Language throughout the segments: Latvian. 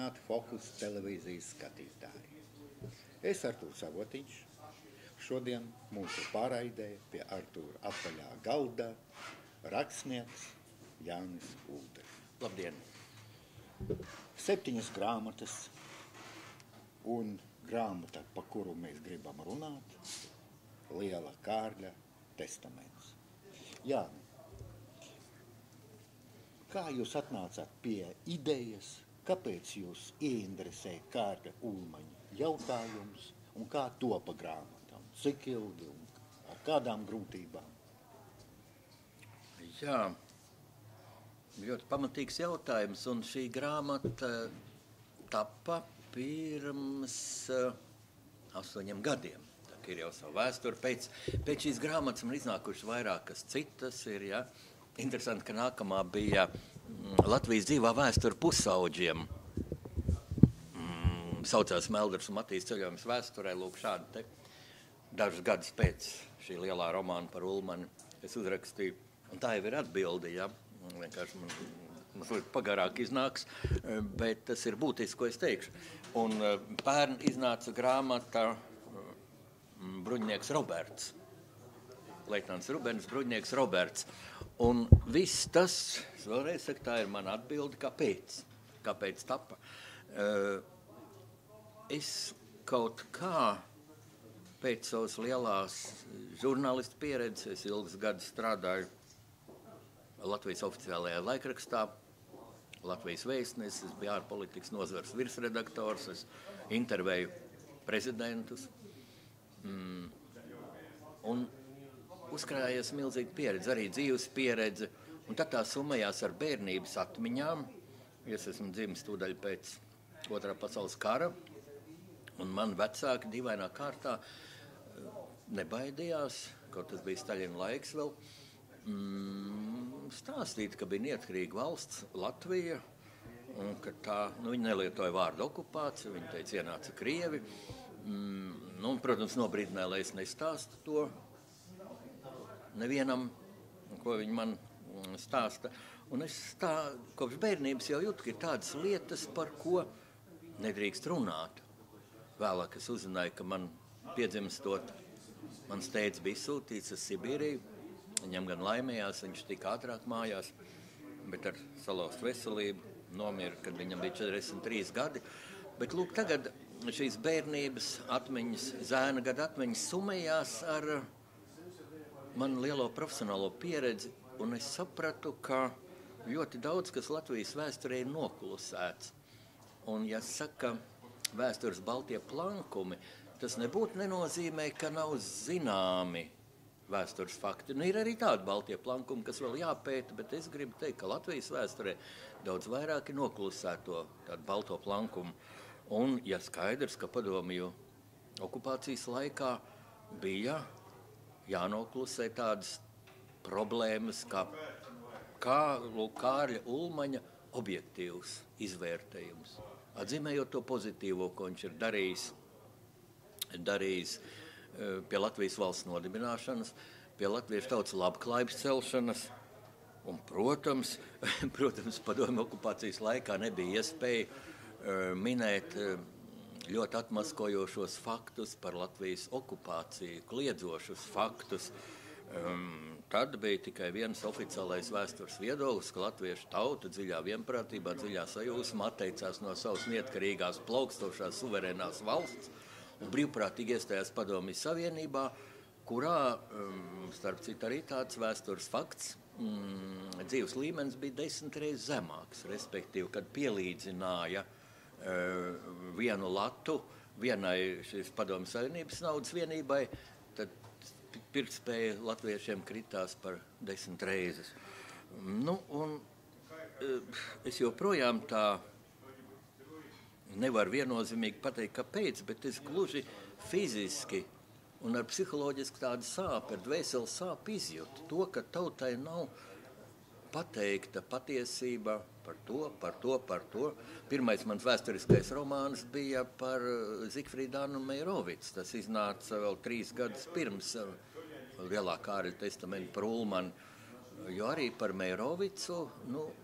Sveicināti Fokus televīzijas skatītāji. Es Artūrs Avotiņš. Šodien mūsu pārraidē pie Artūra apaļā galda rakstnieks Jānis Ulders. Labdien! 7 grāmatas un grāmata, pa kuru mēs gribam runāt, Liela Kārļa testaments. Jāni, kā jūs atnācāt pie idejas, kāpēc jūs ieinteresēja Kārļa Ulmaņa jautājums un kā topa grāmatām? Cik ilgi un ar kādām grūtībām? Jā, ļoti pamatīgs jautājums, un šī grāmata tapa pirms 8 gadiem. Tā ir jau savu vēsturi. Pēc šīs grāmatas man iznākušas vairākas citas. Ja? Interesanti, ka nākamā bija Latvijas dzīvā vēsture pusauģiem. Saucās Melders un Matīs ceļojums vēsturē, lūk šādi te. Dažus gadus pēc šī lielā romāna par Ulmani es uzrakstīju, un tā jau ir atbilde, ja? Vienkārši man pagarāk iznāks, bet tas ir būtiski, ko es teikšu. Un pērn iznāca grāmata Bruņnieks Roberts. Leitnants Rubens, Bruņnieks Roberts. Un viss tas, es vēlreiz saku, tā ir mana atbilde, kāpēc tapa. Es kaut kā pēc savas lielās žurnālistu pieredzes, es ilgus gadus strādāju Latvijas oficiālajā laikrakstā, Latvijas vēstnesis, es biju ārpolitikas nozares virsredaktors, es intervēju prezidentus, un uzkrājies milzīga pieredze, arī dzīves pieredze, un tad tā summējās ar bērnības atmiņām. Es esmu dzimis tūdaļ pēc Otrā pasaules kara, un man vecāki dīvainā kārtā nebaidījās, kaut tas bija Staļina laiks vēl, stāstīt, ka bija neatkarīga valsts Latvija, un ka tā, viņi nelietoja vārdu okupācija, viņi teica, ienāca Krievi, un, protams, nobrīdināja, lai es nestāstu to nevienam, ko viņi man stāsta. Un es kopš bērnības jau jūtu, ka ir tādas lietas, par ko nedrīkst runāt. Vēlāk es uzzināju, ka man piedzimstot, mans tētis bija sūtīts uz Sibīriju. Viņam gan laimējās, viņš tika ātrāk mājās, bet ar salaustu veselību nomira, kad viņam bija 43 gadi. Bet lūk, tagad šīs bērnības atmiņas, zēna gada atmiņas summējās ar manu lielo profesionālo pieredzi, un es sapratu, ka ļoti daudz, kas Latvijas vēsturē ir noklusēts. Un, ja saka vēstures baltie plankumi, tas nebūtu nenozīmē, ka nav zināmi vēstures fakti. Ir arī tādi baltie plankumi, kas vēl jāpēta, bet es gribu teikt, ka Latvijas vēsturē daudz vairāk ir noklusēto tādu balto plankumu. Un, ja skaidrs, ka padomju okupācijas laikā bija jānoklusē tādas problēmas, kā Kārļa Ulmaņa objektīvs izvērtējums. Atzīmējot to pozitīvo, ko viņš ir darījis pie Latvijas valsts nodibināšanas, pie latviešu tautas labklājības celšanas, un, protams, padomju okupācijas laikā nebija iespēja minēt ļoti atmaskojošos faktus par Latvijas okupāciju, kliedzošus faktus. Tad bija tikai viens oficiālais vēstures viedoklis, ka latviešu tauta dziļā vienprātībā, dziļā sajūsmā atteicās no savas neatkarīgās plaukstošās suverēnās valsts un brīvprātīgi iestājās Padomju Savienībā, kurā, starp citu, arī tāds vēstures fakts, dzīves līmenis bija 10 reizes zemāks, respektīvi, kad pielīdzināja vienu latu vienai šīs Padomju Savienības naudas vienībai, tad pirktspēja latviešiem kritās par 10 reizes. Un es joprojām tā nevaru viennozīmīgi pateikt, kāpēc, bet es gluži fiziski un ar psiholoģisku tādu sāpi, ar dvēseles sāpi izjūtu to, ka tautai nav pateikta patiesība par to. Pirmais mans vēsturiskais romāns bija par Zigfrīdu Meirovicu. Tas iznāca vēl 3 gadus pirms Lielā Kārļa testamenta par Ulmani. Jo arī par Meirovicu,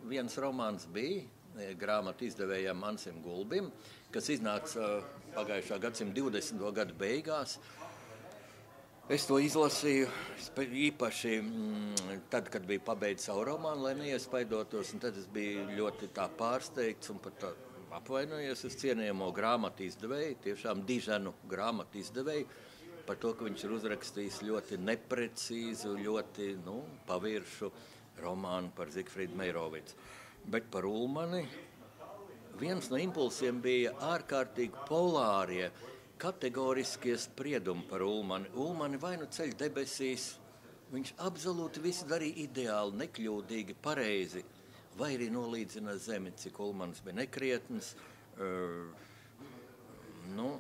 viens romāns bija, grāmatu izdevējam Mansim Gulbim, kas iznāca pagājušā gadsimta 20. gadu beigās. Es to izlasīju īpaši tad, kad biju pabeidzis savu romānu, lai neiespaidotos, un tad es biju ļoti tā pārsteigts un pat apvainojies uz cienījamo grāmatu izdevēju, tiešām diženu grāmatu izdevēju, par to, ka viņš ir uzrakstījis ļoti neprecīzu, ļoti paviršu romānu par Zigfrīdu Meirovicu. Bet par Ulmani viens no impulsiem bija ārkārtīgi polārie, kategoriskie spriedumi par Ulmani. Ulmani vai nu ceļ debesīs, viņš absolūti visu darīja ideāli, nekļūdīgi, pareizi, vai arī nolīdzina zemi, cik Ulmanis bija nekrietns.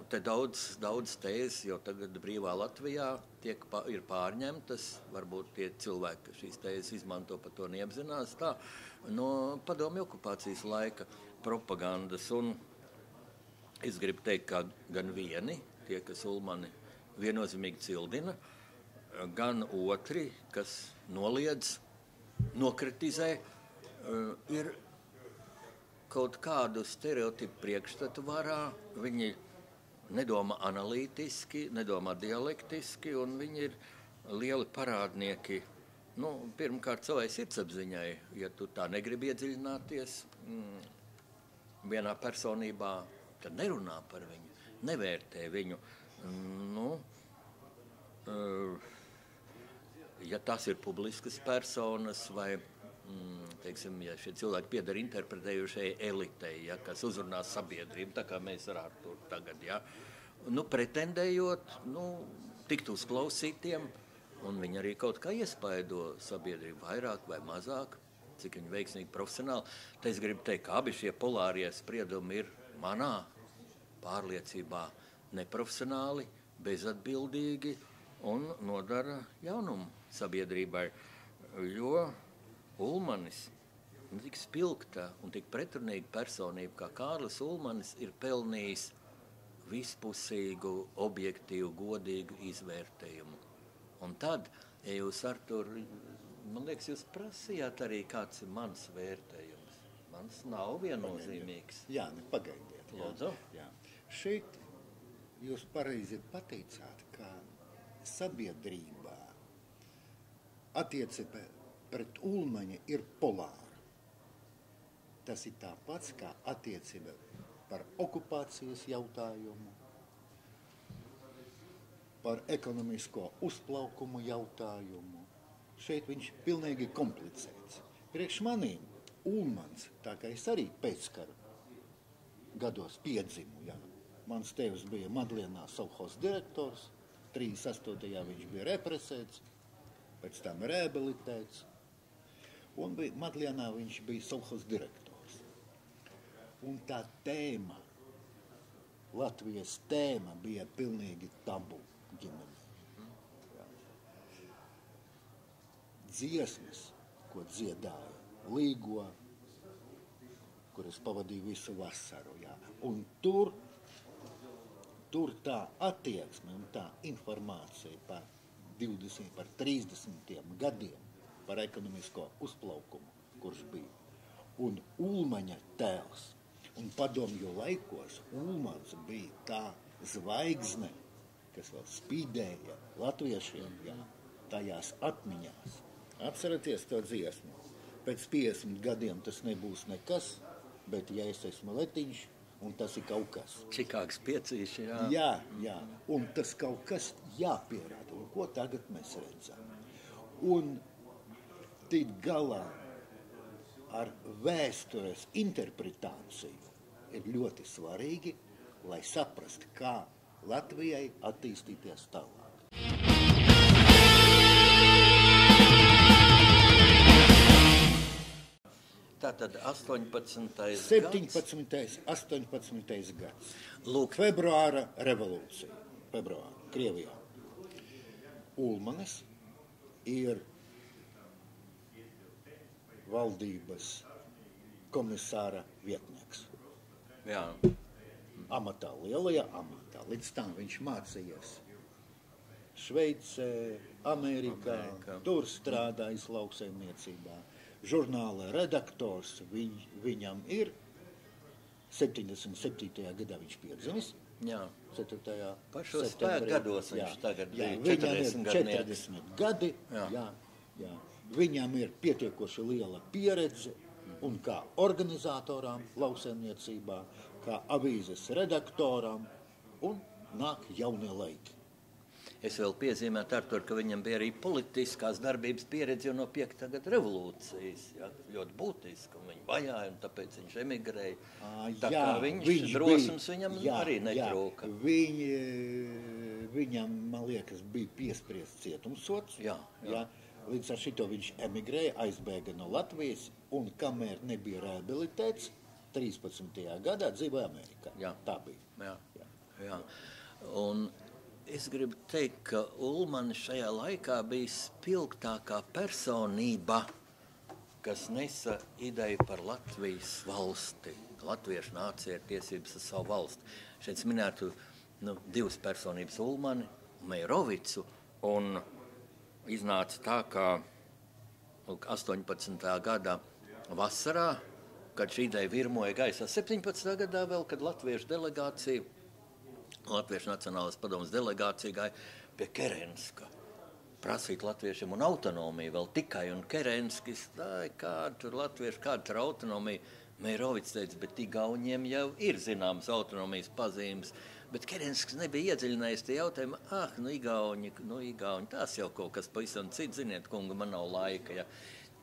Te daudz tēzes, jo tagad brīvā Latvijā ir pārņemtas, varbūt tie cilvēki, kas šīs tēzes izmanto, par to neapzinās, tā, no padomju okupācijas laika propagandas. Un es gribu teikt, ka gan vieni, tie, kas Ulmani viennozīmīgi cildina, gan otri, kas noliedz, nokritizē, ir kaut kādu stereotipu priekšstatu varā. Viņi nedomā analītiski, nedomā dialektiski, un viņi ir lieli parādnieki. Pirmkārt, savai sirdsapziņai, ja tu tā negribi iedziļināties vienā personībā, tad nerunā par viņu, nevērtē viņu. Ja tas ir publiskas personas vai, ja šie cilvēki pieder interpretējušai elitei, kas uzrunās sabiedrību, tā kā mēs ar Arturu tagad, pretendējot, tikt uzklausītiem, un viņi arī kaut kā iespaido sabiedrību vairāk vai mazāk, cik viņi veiksmīgi profesionāli. Te es gribu teikt, ka abi šie polārie spriedumi ir manā pārliecībā neprofesionāli, bezatbildīgi un nodara jaunumu sabiedrībai, jo Ulmanis, tik spilgta un tik pretrunīga personība, kā Kārlis Ulmanis, ir pelnījis vispusīgu, objektīvu, godīgu izvērtējumu. Un tad, ja jūs, Artur, man liekas, jūs prasījāt arī, kāds ir mans vērtējums. Mans nav viennozīmīgs. Jā, pagaidiet. Lūdzu. Jā. Šeit jūs pareizi pateicāt, ka sabiedrībā attiecība pret Ulmani ir polāra. Tas ir tāpats, kā attiecība par okupācijas jautājumu, par ekonomisko uzplaukumu jautājumu. Šeit viņš pilnīgi komplicēts. Priekš manīm Ulmans, tā kā es arī pēckaru gados piedzimu, mans tēvs bija Madlienā savhozs direktors, 38. viņš bija represēts, pēc tam rehabilitēts, un Madlienā viņš bija savhozs direktors. Un tā tēma, Latvijas tēma bija pilnīgi tabu ģimenē. Dziesmas, ko dziedāja Līgo, kur es pavadīju visu vasaru, un tur tā attieksme un tā informācija par 20, par 30 gadiem, par ekonomisko uzplaukumu, kurš bija. Un Ulmaņa tēls. Un padomju laikos Ulmans bija tā zvaigzne, kas vēl spīdēja latviešiem, tajās atmiņās. Atceraties to dziesmu. Pēc 50 gadiem tas nebūs nekas, bet ja es esmu letiņš, un tas ir kaut kas. Čikāgas piecīši, Jā, un tas kaut kas jāpierāda, un ko tagad mēs redzam. Un tikt galā ar vēstures interpretāciju ir ļoti svarīgi, lai saprastu, kā Latvijai attīstīties tālāk. Tātad 18. 18. gads. Lūk. Februāra revolūcija. Krievijā. Ulmanis ir valdības komisāra vietnieks. Jā. Amatā, lielajā amatā. Līdz tam viņš mācījies Šveicē, Amerikā, tur strādājis lauksaimniecībā. žurnāla redaktors, viņam ir 77. gadā viņš piedzimis. Jā. 4. Pašos spēku gados viņš tagad bija 40 gadi. Jā. Viņam ir pietiekoši liela pieredze un kā organizatoram lauksaimniecībā, kā avīzes redaktoram, un nāk jaunie laiki. Es vēl piezīmētu, Artur, ka viņam bija arī politiskās darbības pieredze jau no 5. gada revolūcijas. Jā, ļoti būtiski, un viņu vajāja, un tāpēc viņš emigrēja. Tā kā viņš drosums viņam arī netrūka. Viņam, man liekas, bija piespriests cietumsods. Jā. Līdz ar šito viņš emigrēja, aizbēga no Latvijas, un kamēr nebija rehabilitēts, 13. gadā dzīvoja Amerikā. Jā. Tā bija. Jā. Un es gribu teikt, ka Ulmanis šajā laikā bija spilgtākā personība, kas nesa ideju par Latvijas valsti. Latviešu nācija ir tiesības uz savu valsti. Šeit minētu divas personības, Ulmani un Meirovicu, un iznāca tā, ka 18. gadā vasarā, kad šī ideja virmoja gaisā, 17. gadā vēl, kad Latviešu Nacionālās padomes delegācija gāja pie Kerenska prasīt latviešiem un autonomiju vēl tikai, un Kerenskis, kāda tur latviešu, kāda tur autonomija, Meirovics teica, bet igauņiem jau ir zināmas autonomijas pazīmes, bet Kerenskis nebija iedziļinājies tie jautājumi, igauņi, tās jau kaut kas pavisam cits, ziniet, kunga, man nav laika, ja.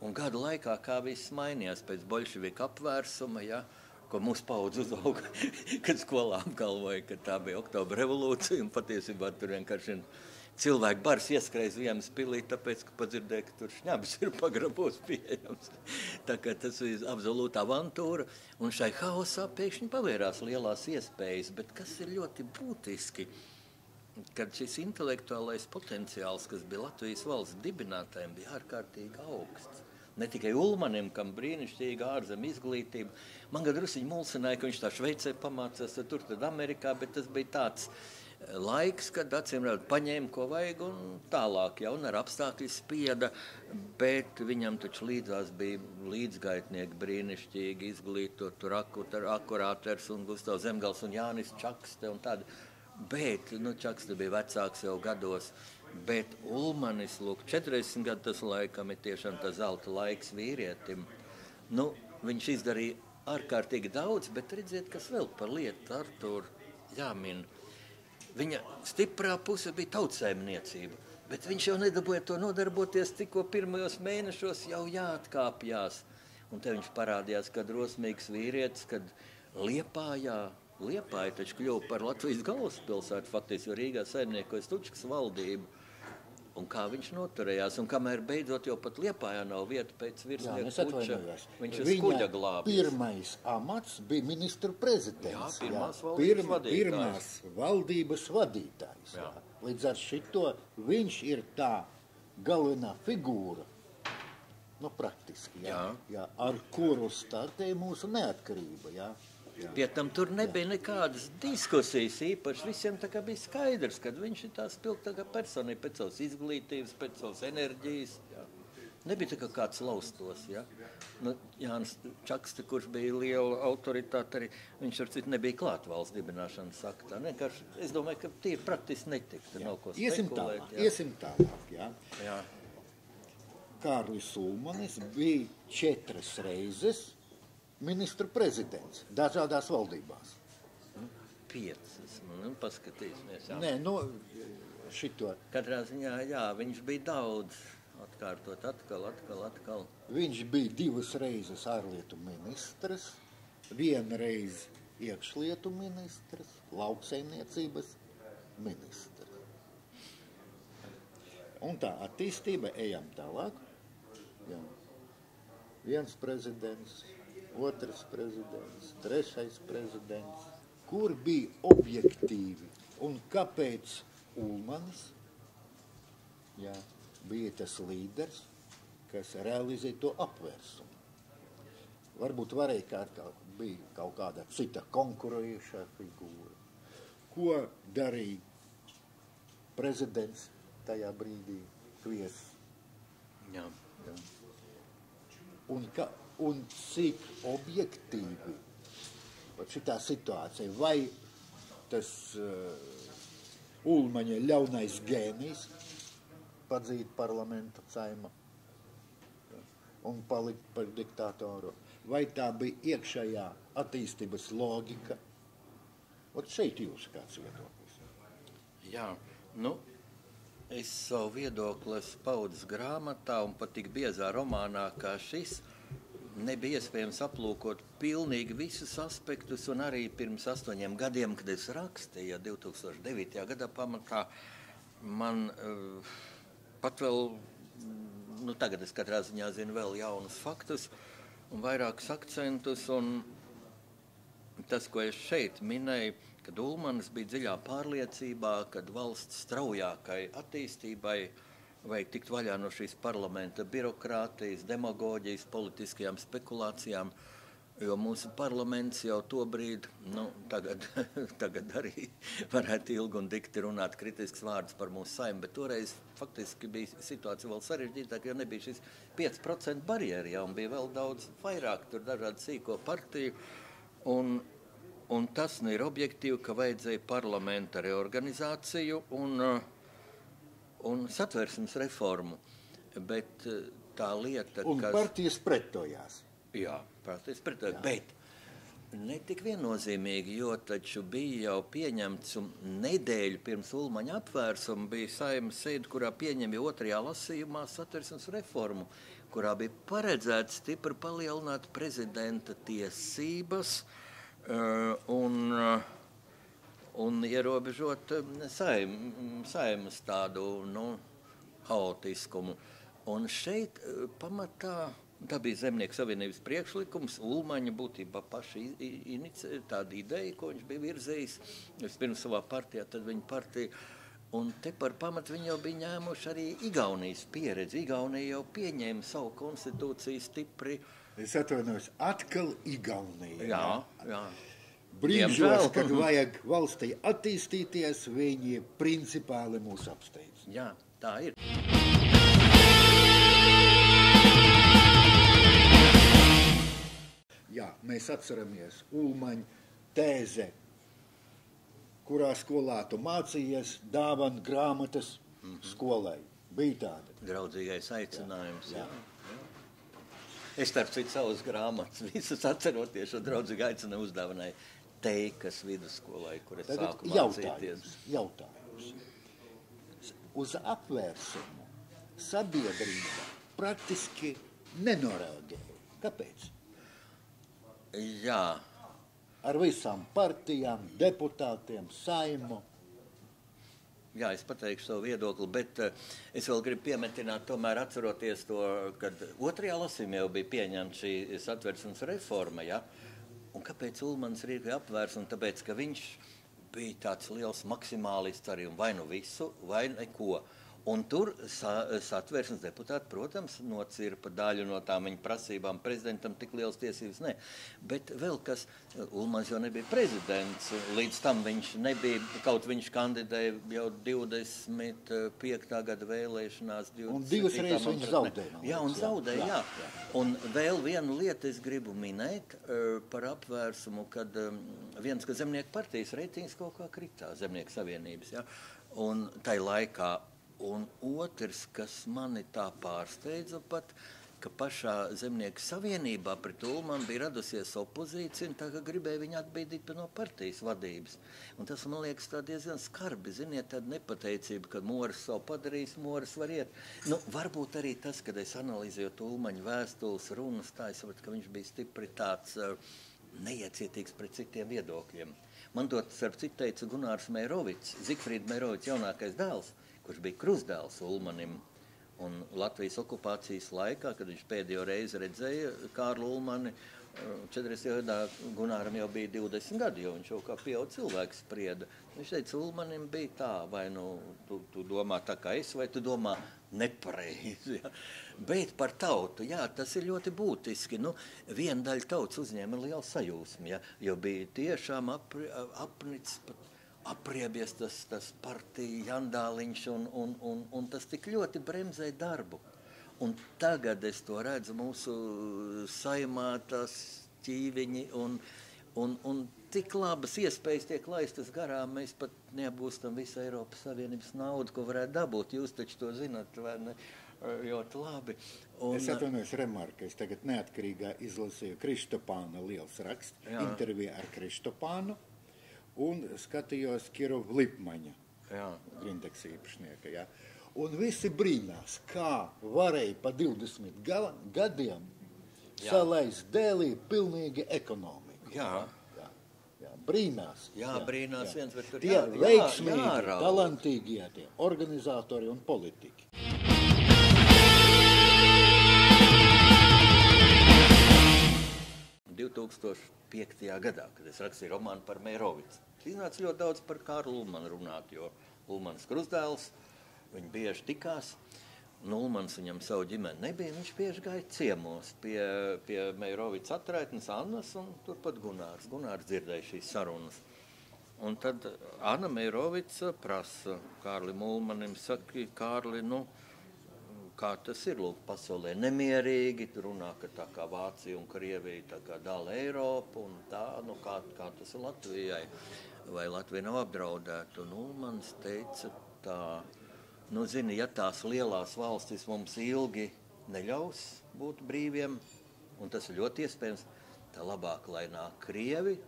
Un gadu laikā, kā viss mainījās pēc bolševika apvērsuma, ja, ko mūsu paudze uzauga, kad skolā apgalvoja, ka tā bija Oktobra revolūcija, un patiesībā tur vienkārši cilvēku bars ieskrēja Ziemas pilī, tāpēc, ka padzirdēja, ka tur šņabs ir pagrabos pieejams. Tā kā tas ir absolūta avantūra, un šai haosā pēkšņi pavērās lielās iespējas, bet kas ir ļoti būtiski, kad šis intelektuālais potenciāls, kas bija Latvijas valsts dibinātājiem, bija ārkārtīgi augsts. Ne tikai Ulmanim, kam brīnišķīga ārzem izglītība. Man gan drusiņi mulsināja, ka viņš tā Šveicē pamācās, tur tad Amerikā, bet tas bija tāds laiks, kad acīmredzot paņēma, ko vajag, un tālāk jau un ar apstākļi spieda, bet viņam taču līdzās bija līdzgaitnieki brīnišķīgi izglītot, tur Akurāters un Gustavs Zemgals un Jānis Čakste un tādi. Bet, Čakste bija vecāks jau gados, bet Ulmanis, 40 gadu tas laikam ir tiešām tā zelta laiks vīrietim. Viņš izdarīja ārkārtīgi daudz, bet redziet, kas vēl par lietu, Artur, jāmin. Viņa stiprā puse bija tautsaimniecība, bet viņš jau nedabūja to nodarboties, tikko pirmajos mēnešos jau jāatkāpjās. Un te viņš parādījās, kā drosmīgs vīrietis, kad Liepāja taču kļuva par Latvijas galvaspilsētu, faktiski, jo Rīgā saimniekoja Stučkas valdību. Un kā viņš noturējās, un kamēr beidzot jau pat Liepājā nav vieta pēc virsnieka Kuča, viņš ir skuļa glābis. Pirmais amats bija ministru prezidents. Pirmās valdības vadītājs. Līdz ar šito viņš ir tā galvenā figūra, praktiski, ar kuru startēja mūsu neatkarība, Pie tam tur nebija nekādas diskusijas īpaši. Visiem tā kā bija skaidrs, kad viņš ir tā spilgtākā personība pēc savas izglītības, pēc savas enerģijas. Nebija tā kā kāds laustos. Jānis Čakste, kurš bija liela autoritāte, arī viņš ar citu nebija klāt valsts dibināšanas aktā. Es domāju, ka tīri praktiski netikta. Nav ko spekulēt. Iesim tālāk. Kārlis Ulmanis bija 4 reizes ministru prezidents dažādās valdībās. 5. Paskatīsimies. Nē, šito. Katrā ziņā, viņš bija daudz atkārtot, atkal. Viņš bija 2 reizes ārlietu ministrs, 1 reizi iekšlietu ministrs, lauksaimniecības ministrs. Un tā attīstība, ejam tālāk. Viens prezidents, 2. prezidents, 3. prezidents, kur bija objektīvi un kāpēc Ulmanis bija tas līderis, kas realizēja to apvērsumu. Varbūt varēja bija kaut kāda cita konkurējušā figūra. Ko darīja prezidents tajā brīdī? Kvies. Jā. Un un cik objektīvi šitā situācija, vai tas Ulmaņa ļaunais gēnijs padzīt parlamenta Saima un palikt par diktatoru, vai tā bija iekšējā attīstības logika. Ot šeit jūs kāds viedoklis? Jā, es savu viedokli esmu paudzis grāmatā un pat tik biezā romānā kā šis nebija iespējams aplūkot pilnīgi visus aspektus, un arī pirms 8 gadiem, kad es rakstīju, 2009. Gadā pamatā, man pat vēl, tagad es katrā ziņā zinu vēl jaunus faktus un vairākus akcentus, un tas, ko es šeit minēju, kad Ulmanis bija dziļā pārliecībā, kad valsts straujākai attīstībai vajag tikt vaļā no šīs parlamenta birokrātijas, demagoģijas, politiskajām spekulācijām, jo mūsu parlaments jau to brīdi, tagad arī varētu ilgi un dikti runāt kritisks vārds par mūsu Saimu, bet toreiz faktiski bija situācija vēl sarežģītāka, jo nebija šis 5% barjeri, un bija vēl daudz vairāk, tur dažādi sīko partiju, un tas ir objektīvi, ka vajadzēja parlamenta reorganizāciju un satversmes reformu, bet tā lieta, un partijas pretojās. Jā, partijas pretojās, bet ne tik viennozīmīgi, jo taču bija jau pieņemts nedēļu pirms Ulmaņa apvērsuma bija Saimas sēde, kurā pieņemja 2. lasījumā satversmes reformu, kurā bija paredzēts stipri palielināt prezidenta tiesības un ierobežot Saimas tādu haotiskumu. Un šeit pamatā tā bija Zemnieku savienības priekšlikums, Ulmaņa būtībā paši tāda ideja, ko viņš bija virzējis, vispirms savā partijā, tad viņa partija. Un te par pamatu viņi jau bija ņēmuši arī Igaunijas pieredzi. Igaunija jau pieņēma savu konstitūciju stipri. Es atvainojos, atkal Igaunija. Jā. Brīžos, kad vajag valstī attīstīties, viņi principāli mūs apsteidz. Jā, tā ir. Jā, mēs atceramies Ulmaņa tēze, kurā skolā tu mācījies, dāvan grāmatas skolai. Bija tāda. Draudzīgais aicinājums. Jā. Es starp citu savus grāmatas visus atceroties, un draudzīgi aicināju uzdāvanai Teikas vidusskolai, kur es sāku mācīties. Jautājums. Uz apvērsumu sabiedrība praktiski nenorēģēja. Kāpēc? Jā. Ar visām partijām, deputātiem, Saimu. Jā, es pateikšu savu viedokli, bet es vēl gribu piemetināt, tomēr atceroties to, kad 2. lasījumā jau bija pieņemta šī satversmes reforma, ja? Un kāpēc Ulmanis rīkoja apvērsumu? Tāpēc, ka viņš bija tāds liels maksimālists arī, un vai nu visu, vai neko. Un tur satversmes deputāti, protams, nocirpa daļu no tām viņa prasībām. Prezidentam tik liels tiesības ne. Bet vēl kas, Ulmanis jau nebija prezidents. Līdz tam viņš nebija, kaut viņš kandidēja jau 25. gada vēlēšanās. Un 2 reizes viņš zaudēja. Jā, un zaudēja, jā. Un vēl vienu lietu es gribu minēt par apvērsumu, kad viens, ka Zemnieku partijas reitings kaut kā kritās, Zemnieku savienības, jā. Un tai laikā. Un otrs, kas mani tā pārsteidza pat, ka pašā Zemnieku savienībā pret Ulmanu bija radusies opozīcija, un tā kā gribēja viņu atbīdīt no partijas vadības. Un tas, man liekas, tā diezgan skarbi, ziniet, tāda nepateicība, ka Moris savu padarījis, Moris var iet. Varbūt arī tas, kad es analizēju Ulmaņu vēstules runas, tā es sapratu, ka viņš bija stipri tāds neiecietīgs pret citiem viedokļiem. Man to, starp citu, teica Gunārs Meirovics, Zigfrīda Meirovics jaunākais dēls, kurš bija krustdēls Ulmanim. Un Latvijas okupācijas laikā, kad viņš pēdējo reizi redzēja Kārlu Ulmani, 40. gadā Gunāram jau bija 20 gadi, jo viņš jau kā pieaudz cilvēks sprieda. Viņš teica, Ulmanim bija tā, vai tu domā tā kā es, vai tu domā nepareizi. Ja? Bet par tautu, jā, tas ir ļoti būtiski. Viena daļa tautas uzņēma lielu sajūsmu, ja? Jo bija tiešām apnicis pat apriebies tas partija jandāliņš un tas tik ļoti bremzē darbu. Un tagad es to redzu mūsu saimā, tās ķīviņi un tik labas iespējas tiek laistas garām, mēs pat neapgūstam visu Eiropas Savienības naudu, ko varētu dabūt. Jūs taču to zināt, vai ne? Ļoti labi. Es atvainojos, remarka, es tagad neatkarīgā izlasīju Kristopāna liels raksts, intervija ar Kristopānu, un skatījos Kirovu Lipmaņa, Grindex īpašnieka, jā. Un visi brīnās, kā varēja pa 20 gadiem salaist dēlī pilnīgi ekonomiku. Jā. Brīnās. Jā, brīnās viens, bet tur tie veiksmīgi, talantīgie, tie organizatori un politiķi. In 2005. gadā, kad es rakstīju romānu par Meirovicu, iznāca ļoti daudz par Kārlu Ulmanu runāt, jo Ulmanis krustdēls, viņi bieži tikās. Ulmans viņam savu ģimeni nebija, viņš bieži gāja ciemos pie Meirovica atraitnes Annas un turpat Gunārs. Gunārs dzirdēja šīs sarunas. Un tad Anna Meirovica prasa Kārlim Ulmanim, saka, Kārli, kā tas ir, lūk, pasaulē nemierīgi, runā, ka tā kā Vācija un Krievija tā kā dala Eiropu un tā, kā tas ir Latvijai, vai Latvija nav apdraudēta. Un Ulmans teica tā, zini, ja tās lielās valstis mums ilgi neļaus būt brīviem, un tas ir ļoti iespējams, tā labāk, lai nāk Krievi,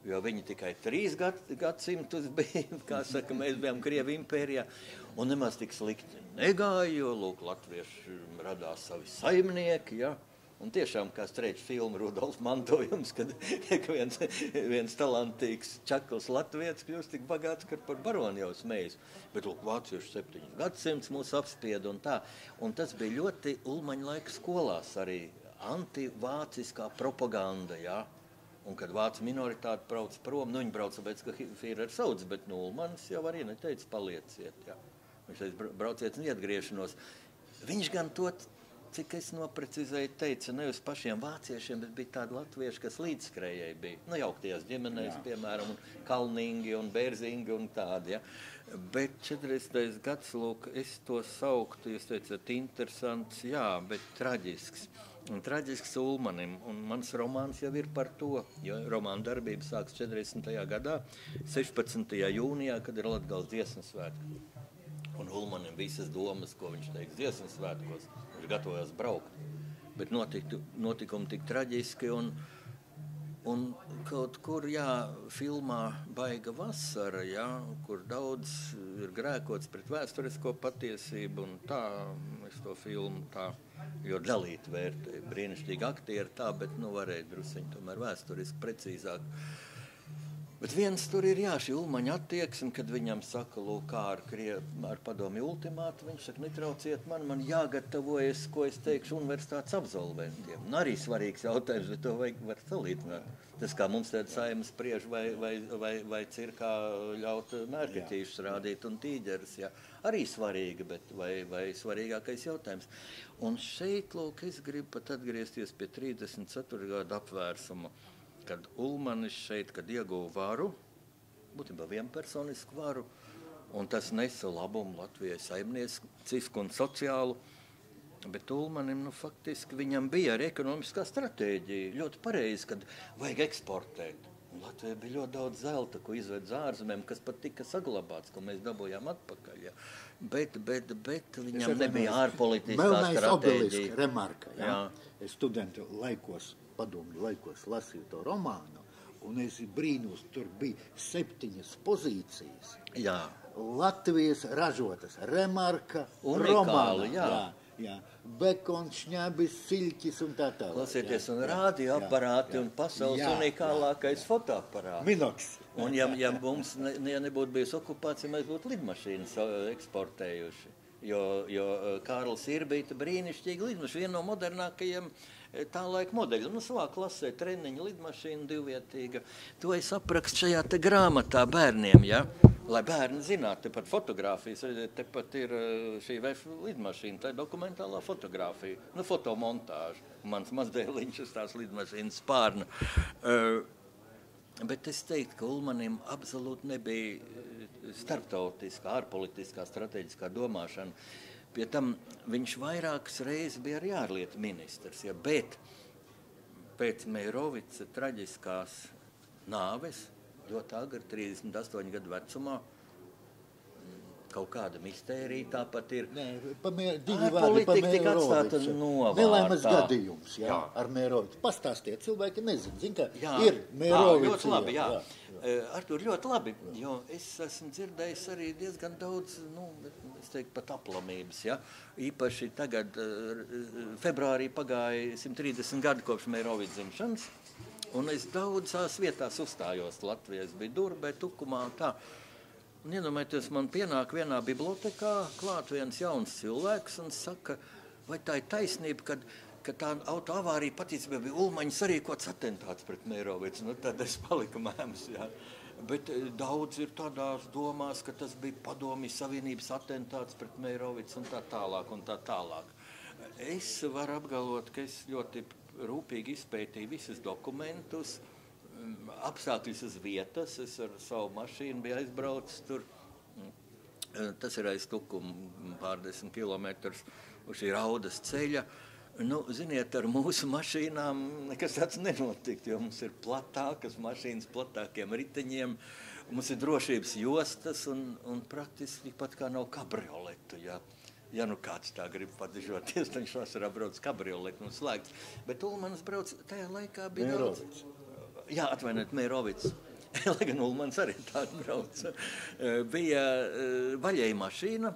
jo viņi tikai 3 gadsimtus bija, kā saka, mēs bijām Krievi impērijā, un nemaz tik slikti negāja, jo, lūk, latvieši radās savi saimnieki, ja. Un tiešām, kā Streiča filma Rudolfs mantojums, kad viens talantīgs čakls latvietis kļūst tik bagāts, ka par baroni jau smējas. Bet, lūk, vācieši 7 gadsimts mūs apspieda un tā. Un tas bija ļoti Ulmaņa laika skolās arī antivāciskā propaganda, jā. Un kad vācu minoritāte brauc prom, viņi brauca, tāpēc, ka Führer sauc, bet Ulmanis jau arī neteica palieciet, jā. Viņš teica, brauciet un ietgriešanos. Viņš gan to, cik es noprecizēju, teica ne uz pašiem vāciešiem, bet bija tādi latvieši, kas līdzskrējēji bija. Jauktajās ģimenēs, piemēram, un Kalningi un Bērzingi un tādi, ja. Bet 40. gads, lūk, es to sauktu, jūs teicat, interesants, jā, bet traģisks. Un traģisks Ulmanim, un mans romāns jau ir par to, jo romāna darbība sāks 40. gadā, 16. jūnijā, kad ir Latgales dziesmas svētki. Un Ulmanim visas domas, ko viņš teiks dziesmas svētkos, viņš gatavojās braukt. Bet notikumi tik traģiski un kaut kur, filmā Baiga vasara, kur daudz ir grēkots pret vēsturisko patiesību un tā, es to filmu tā, jo dalīt vērtēju, brīnišķīgi aktieri tā, bet varēja drusiņi tomēr vēsturiski precīzāk. Bet viens tur ir, šī Ulmaņa attieksme, kad viņam saka, lūk, kā ar padomju ultimātu, viņš saka, netrauciet man jāgatavojas, ko es teikšu, universitātes absolventiem. Arī svarīgs jautājums, bet to var salīdzināt. Tas, kā mums tāda saima spriež, vai cirkā ļaut mērkaķīšus rādīt un tīģeris, arī svarīga, bet vai svarīgākais jautājums. Un šeit, lūk, es gribu pat atgriezties pie 34. gada apvērsuma, kad Ulmanis šeit, kad ieguva varu, būtībā vienpersonisku varu, un tas nesa labumu Latvijai saimniecisku un sociālu, bet Ulmanim, faktiski viņam bija arī ekonomiskā stratēģija, ļoti pareizi, kad vajag eksportēt. Un Latvijai bija ļoti daudz zelta, ko izved ārzemēm, kas pat tika saglabāts, ko mēs dabūjām atpakaļ. Ja. Bet viņam nebija ārpolitiskā stratēģija. Obelisks, remarka, Es studentu padomju laikos lasīju to romānu, un es brīnos, tur bija 7 pozīcijas. Jā. Latvijas ražotas, remarka, unikāli, romāna. Jā. Bekons, šņabis, siļķis un tā tālāk. Klausieties, un radioaparāti un pasaules unikālākais fotoaparāts. Minoks. Un ja mums nebūtu bijusi okupācija, mēs būtu lidmašīnas eksportējuši. Jo Kārlis Irbīta brīnišķīgi lidmašīna, viena no modernākajiem tā laika modeļiem. Savā klasē treniņa lidmašīna 2-vietīga. To es aprakstu šajā te grāmatā bērniem, lai bērni zinātu, tepat fotogrāfijas, tepat ir šī lidmašīna, tā ir dokumentālā fotogrāfija, fotomontāža. Mans mazdēliņš uz tās lidmašīnas spārna. Bet es teiktu, ka Ulmanim absolūti nebija starptautiskā, ārpolitiskā, strateģiskā domāšana. Pie tam viņš vairākas reizes bija arī ārlietu ministrs, ja, bet pēc Meirovica traģiskās nāves, ļoti agri, 38 gadu vecumā, kaut kāda mistērija tāpat ir. Nē, divi vārdi par Meirovicu. Nelaimes gadījums, jā, ar Meirovicu. Pastāstiet, cilvēki nezin, kā ir Meirovica. Ļoti labi, jā. Artur, ļoti labi, jo es esmu dzirdējis arī diezgan daudz, es teiktu, pat aplamības, ja. Īpaši tagad, februārī pagāja 130 gadu kopš Meirovica dzimšanas, un es daudzās vietās uzstājos Latvijas, bija Durbē, Tukumā un tā. Un iedomājieties, man pienāk vienā bibliotekā klāt viens jauns cilvēks un saka, vai tā ir taisnība, ka tā autoavārija patiesībā bija Ulmaņa sarīkots atentāts pret Meirovicu. Tad es paliku mēms, jā. Bet daudz ir tādās domās, ka tas bija Padomju Savienības atentāts pret Meirovicu un tā tālāk un tā tālāk. Es varu apgalvot, ka es ļoti rūpīgi izpētīju visus dokumentus, apstākļus uz vietas, es ar savu mašīnu biju aizbraucis tur, tas ir aiz Tukumu pārdesmit kilometrus uz šī Raudas ceļa. Ziniet, ar mūsu mašīnām nekas tāds nenotikt, jo mums ir platākas mašīnas, platākiem riteņiem, mums ir drošības jostas un praktiski pat kā nav kabrioletu, ja. Ja kāds tā grib padižoties, tad viņš vasarā brauc kabrioletu un slēgts. Bet Ulmanis brauc, tajā laikā bija daudz. Jā, atvainojiet, Meirovics. Lai gan Ulmans arī tādu brauca. Bija vaļēja mašīna,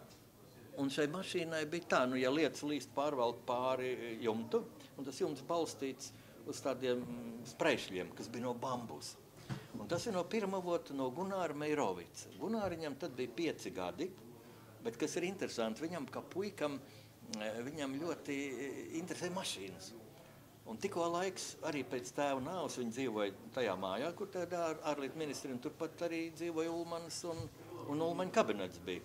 un šai mašīnai bija tā, ja lietas līst pārvalk pāri jumtu, un tas jumts balstīts uz tādiem sprešļiem, kas bija no bambusa. Un tas ir no pirmavota no Gunāra Meirovica. Gunāriņam tad bija 5 gadi, bet kas ir interesanti, viņam kā puikam, viņam ļoti interesē mašīnas. Un tikko laiks arī pēc tēva nāves viņi dzīvoja tajā mājā, kur tādā ārlietu ministri, un turpat arī dzīvoja Ulmanis un Ulmaņa kabinets bija.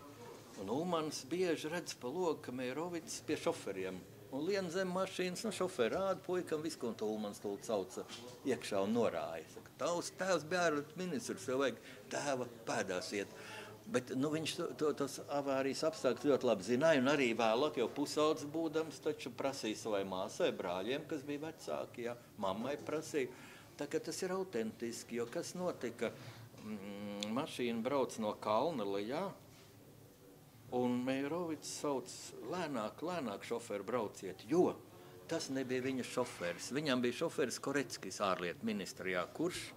Un Ulmanis bieži redz pa logu, ka Meirovics pie šoferiem. Un lien zem mašīnas, šoferi rāda puikam visu, un to Ulmanis tūlīt sauca iekšā un norāja. Saka, tavs tēvs bija ārlietu ministrs, jau vajag tēva pēdās iet. Bet viņš tos avārijas apstākļus ļoti labi zināja, un arī vēlāk jau pusaudzis būdams, taču prasīja savai māsai, brāļiem, kas bija vecāki, ja, mammai prasīja. Tā kā tas ir autentiski, jo kas notika? Mašīna brauc no kalna lejā, un Meirovics sauc lēnāk šoferu brauciet, jo tas nebija viņa šoferis. Viņam bija šoferis Koreckis ārlietu ministrijā, kurš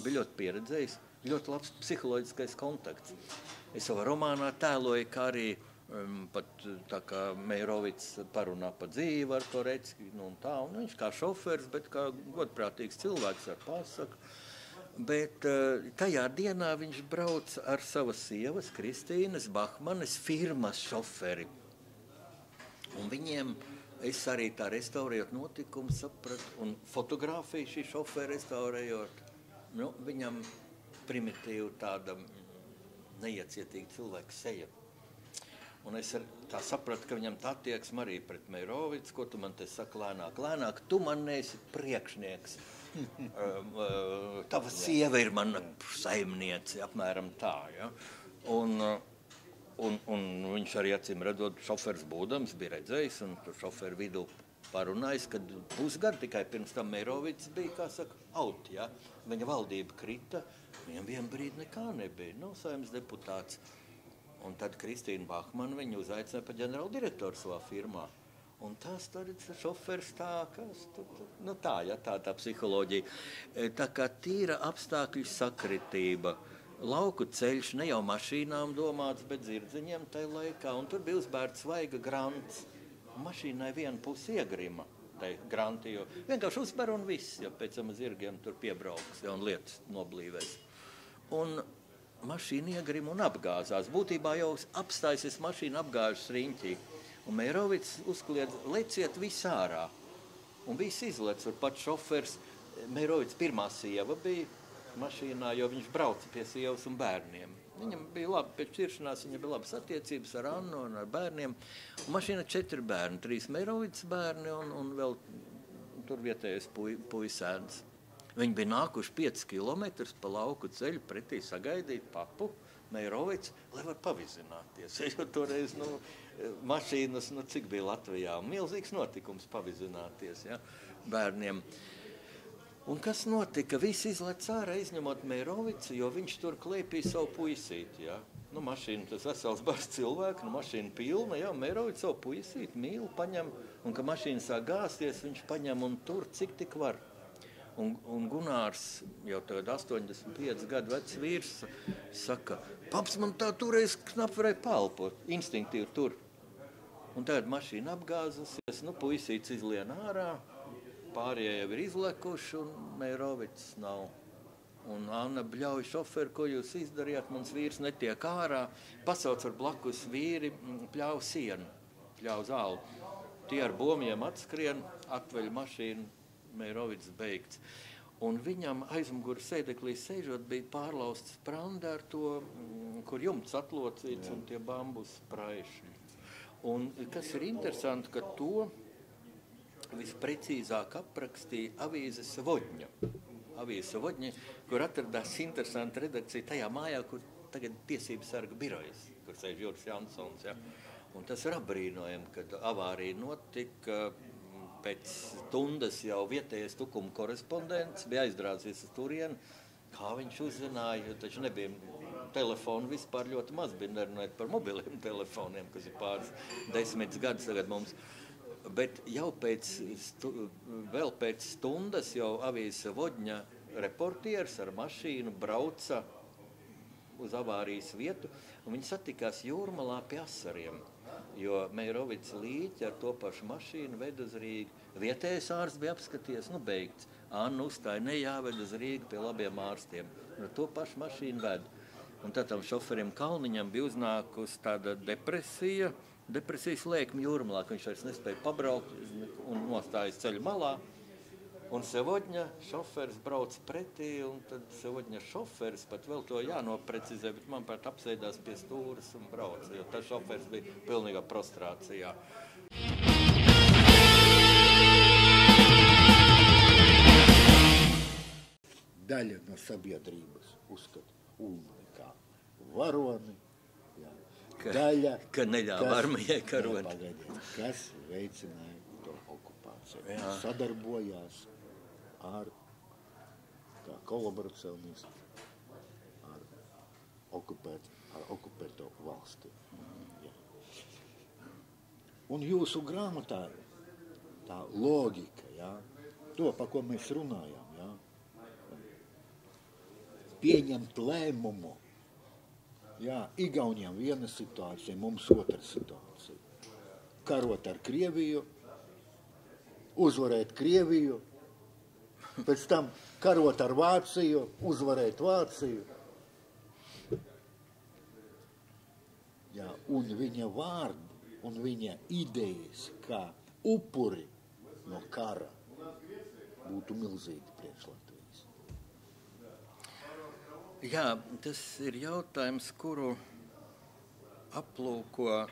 bija ļoti pieredzējis. Ļoti labs psiholoģiskais kontakts. Es savā romānā tēloju, kā arī pat tā kā Meirovics parunā pa dzīvi ar Korecki, un tā, un viņš kā šoferis, bet kā godprātīgs cilvēks ar pasaku. Bet tajā dienā viņš brauc ar savas sievas, Kristīnas Bahmanes firmas šoferi. Un viņiem es arī tā restaurējot notikumu sapratu, un fotografiju šī šoferi restaurējot, viņam primitīvu tāda neiecietīga cilvēka seja. Un es tā sapratu, ka viņam tā attieksme arī pret Meirovicu, ko tu man te saki lēnāk, tu man neesi priekšnieks. Tava sieva ir mana saimniece, apmēram tā, ja. Un viņš arī acīm redzot, šoferis būdams bija redzējis, un tur šoferu vidū parunājis, kad pusgadu tikai pirms tam Meirovics bija, kā saka, out, ja. Viņa valdība krita, viņam vien brīdi nekā nebija, saimnes deputāts. Un tad Kristīna Bahmana viņu uzaicināja par ģenerālu direktoru savā firmā. Un tas tad šoferis tā, tā psiholoģija. Tā kā tīra apstākļu sakritība, lauku ceļš, ne jau mašīnām domāts, bet dzirdziņiem tajā laikā. Un tur bija uzbērts svaiga grants. Mašīnai viena pusi iegrima tai granti, jo vienkārši uzber un viss, ja pēc tam zirgiem tur piebrauks, ja, un lietas noblīvēs. Un mašīna iegrima un apgāzās. Būtībā jau apstājusies mašīna apgāžas riņķī. Un Meirovics uzkliedz, leciet viss ārā. Un viss izlec, un pat šofers, Meirovics pirmā sieva bija mašīnā, jo viņš brauca pie sievas un bērniem. Viņam bija labi, pēc šķiršanās viņam bija labas attiecības ar Annu un ar bērniem. Un mašīna 4 bērni, 3 Meirovics bērni un vēl tur vietējais puisēns. Viņi bija nākuši 5 kilometrus pa lauku ceļu pretī sagaidīt papu, Meirovics, lai var pavizināties. Jo toreiz, mašīnas, cik bija Latvijā, milzīgs notikums pavizināties, ja, bērniem. Un kas notika? Visi izlec ārā, izņemot Meirovicu, jo viņš tur klēpīja savu puisīti, ja. Mašīna, tas vesels bars cilvēku, mašīna pilna, ja, Meirovics savu puisīti mīl, paņem, un ka mašīna sāk gāsties, viņš paņem un tur, cik tik var. Un Gunārs, jau tagad 85 gadu vecs vīrs, saka, paps, man tā toreiz knap varēja palpot, instinktīvi tur. Un tagad mašīna apgāzusies, puisīts izlien ārā, pārējie jau ir izlekuši, un Meirovics nav. Un Anna bļauj šoferi, ko jūs izdarījāt, mans vīrs netiek ārā, pasauc ar blakus vīri, pļauj sienu, pļauj zāli. Tie ar bomjiem atskrien, atveļ mašīnu, Meirovics beigts. Un viņam aizmuguri sēdeklī sēžot bija pārlausts spranda ar to, kur jumts atlocīts un tie bambus spraiši. Un kas ir interesanti, ka to visprecīzāk aprakstīja avīze Savodņa. Avīze Savodņa, kur atradās interesanta redakcija tajā mājā, kur tagad tiesības sarga birojas, kur sēž Juris Jansons. Ja. Un tas ir apbrīnojami, kad avārija notika. Pēc stundas jau vietējais Tukuma korespondents bija aizdraudzies uz turieni. Kā viņš uzzināja, taču nebija telefonu vispār ļoti maz, bija nerunājot par mobiliem telefoniem, kas ir pāris 10 gadus tagad mums. Bet jau vēl pēc stundas jau avīze Savodņa reportieris ar mašīnu brauca uz avārijas vietu, un viņi satikās Jūrmalā pie Asariem. Jo Meirovics līķi ar to pašu mašīnu ved uz Rīgu. Vietējais ārsts bija apskaties, beigts. Anna uzstāja, jāved uz Rīgu pie labiem ārstiem. Un ar to pašu mašīnu ved. Un tad tam šoferim Kalniņam bija uznākusi tāda depresijas lēkme Jūrmalā, ka viņš vairs nespēja pabraukt un nostājas ceļu malā. Un Savodņa šoferis brauc pretī, un tad Savodņa šoferis pat vēl to jānoprecizē, bet man pat apsēdās pie stūras un brauc, jo tas šoferis bija pilnīgā prostrācijā. Daļa no sabiedrības uzskata Ulmani kā varoni, daļa, ka neļāva armijai karot. Kas veicināja to okupāciju. Sadarbojās ar kolaboracionistu, ar okupēto valsti. Un jūsu grāmatā tā logika, to, pa ko mēs runājam, pieņemt lēmumu, Igauniem viena situācija, mums otra situācija. Karot ar Krieviju, uzvarēt Krieviju, pēc tam karot ar Vāciju, uzvarēt Vāciju. Un viņa vārdi un viņa idejas, kā upuri no kara, būtu milzīgi priekš Latvijas. Jā, tas ir jautājums, kuru aplūko,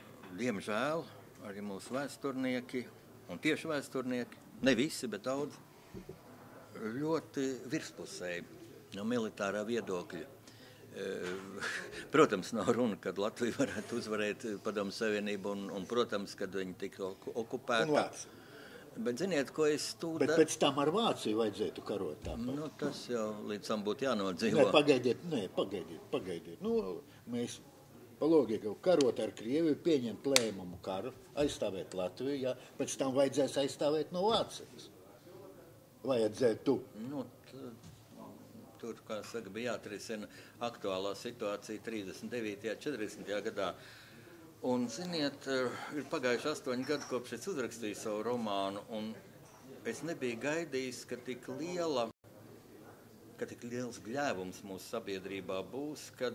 diemžēl, arī mūsu vēsturnieki un tieši vēsturnieki, ne visi, bet daudz, ļoti virspusēji no militārā viedokļa. Protams, nav runa, kad Latvija varētu uzvarēt Padomju Savienību un protams, kad viņi tika okupēta. Un Vācija. Bet ziniet, ko es tūda... Bet pēc tam ar Vāciju vajadzētu karot tāpat. Tas jau līdz tam būtu jānodzīvo. Pagaidiet. Mēs pa logiku karot ar Krieviju, pieņemt lēmumu karu, aizstāvēt Latviju, pēc tam vajadzēs aizstāvēt no Vācijas. Vajadzētu. Tur, kā saka, bija jāatrisina aktuālā situācija 39. 40. gadā. Un, ziniet, ir pagājuši 8 gadi, kopš es uzrakstīju savu romānu, un es nebiju gaidījis, ka tik liels gļēvums mūsu sabiedrībā būs, kad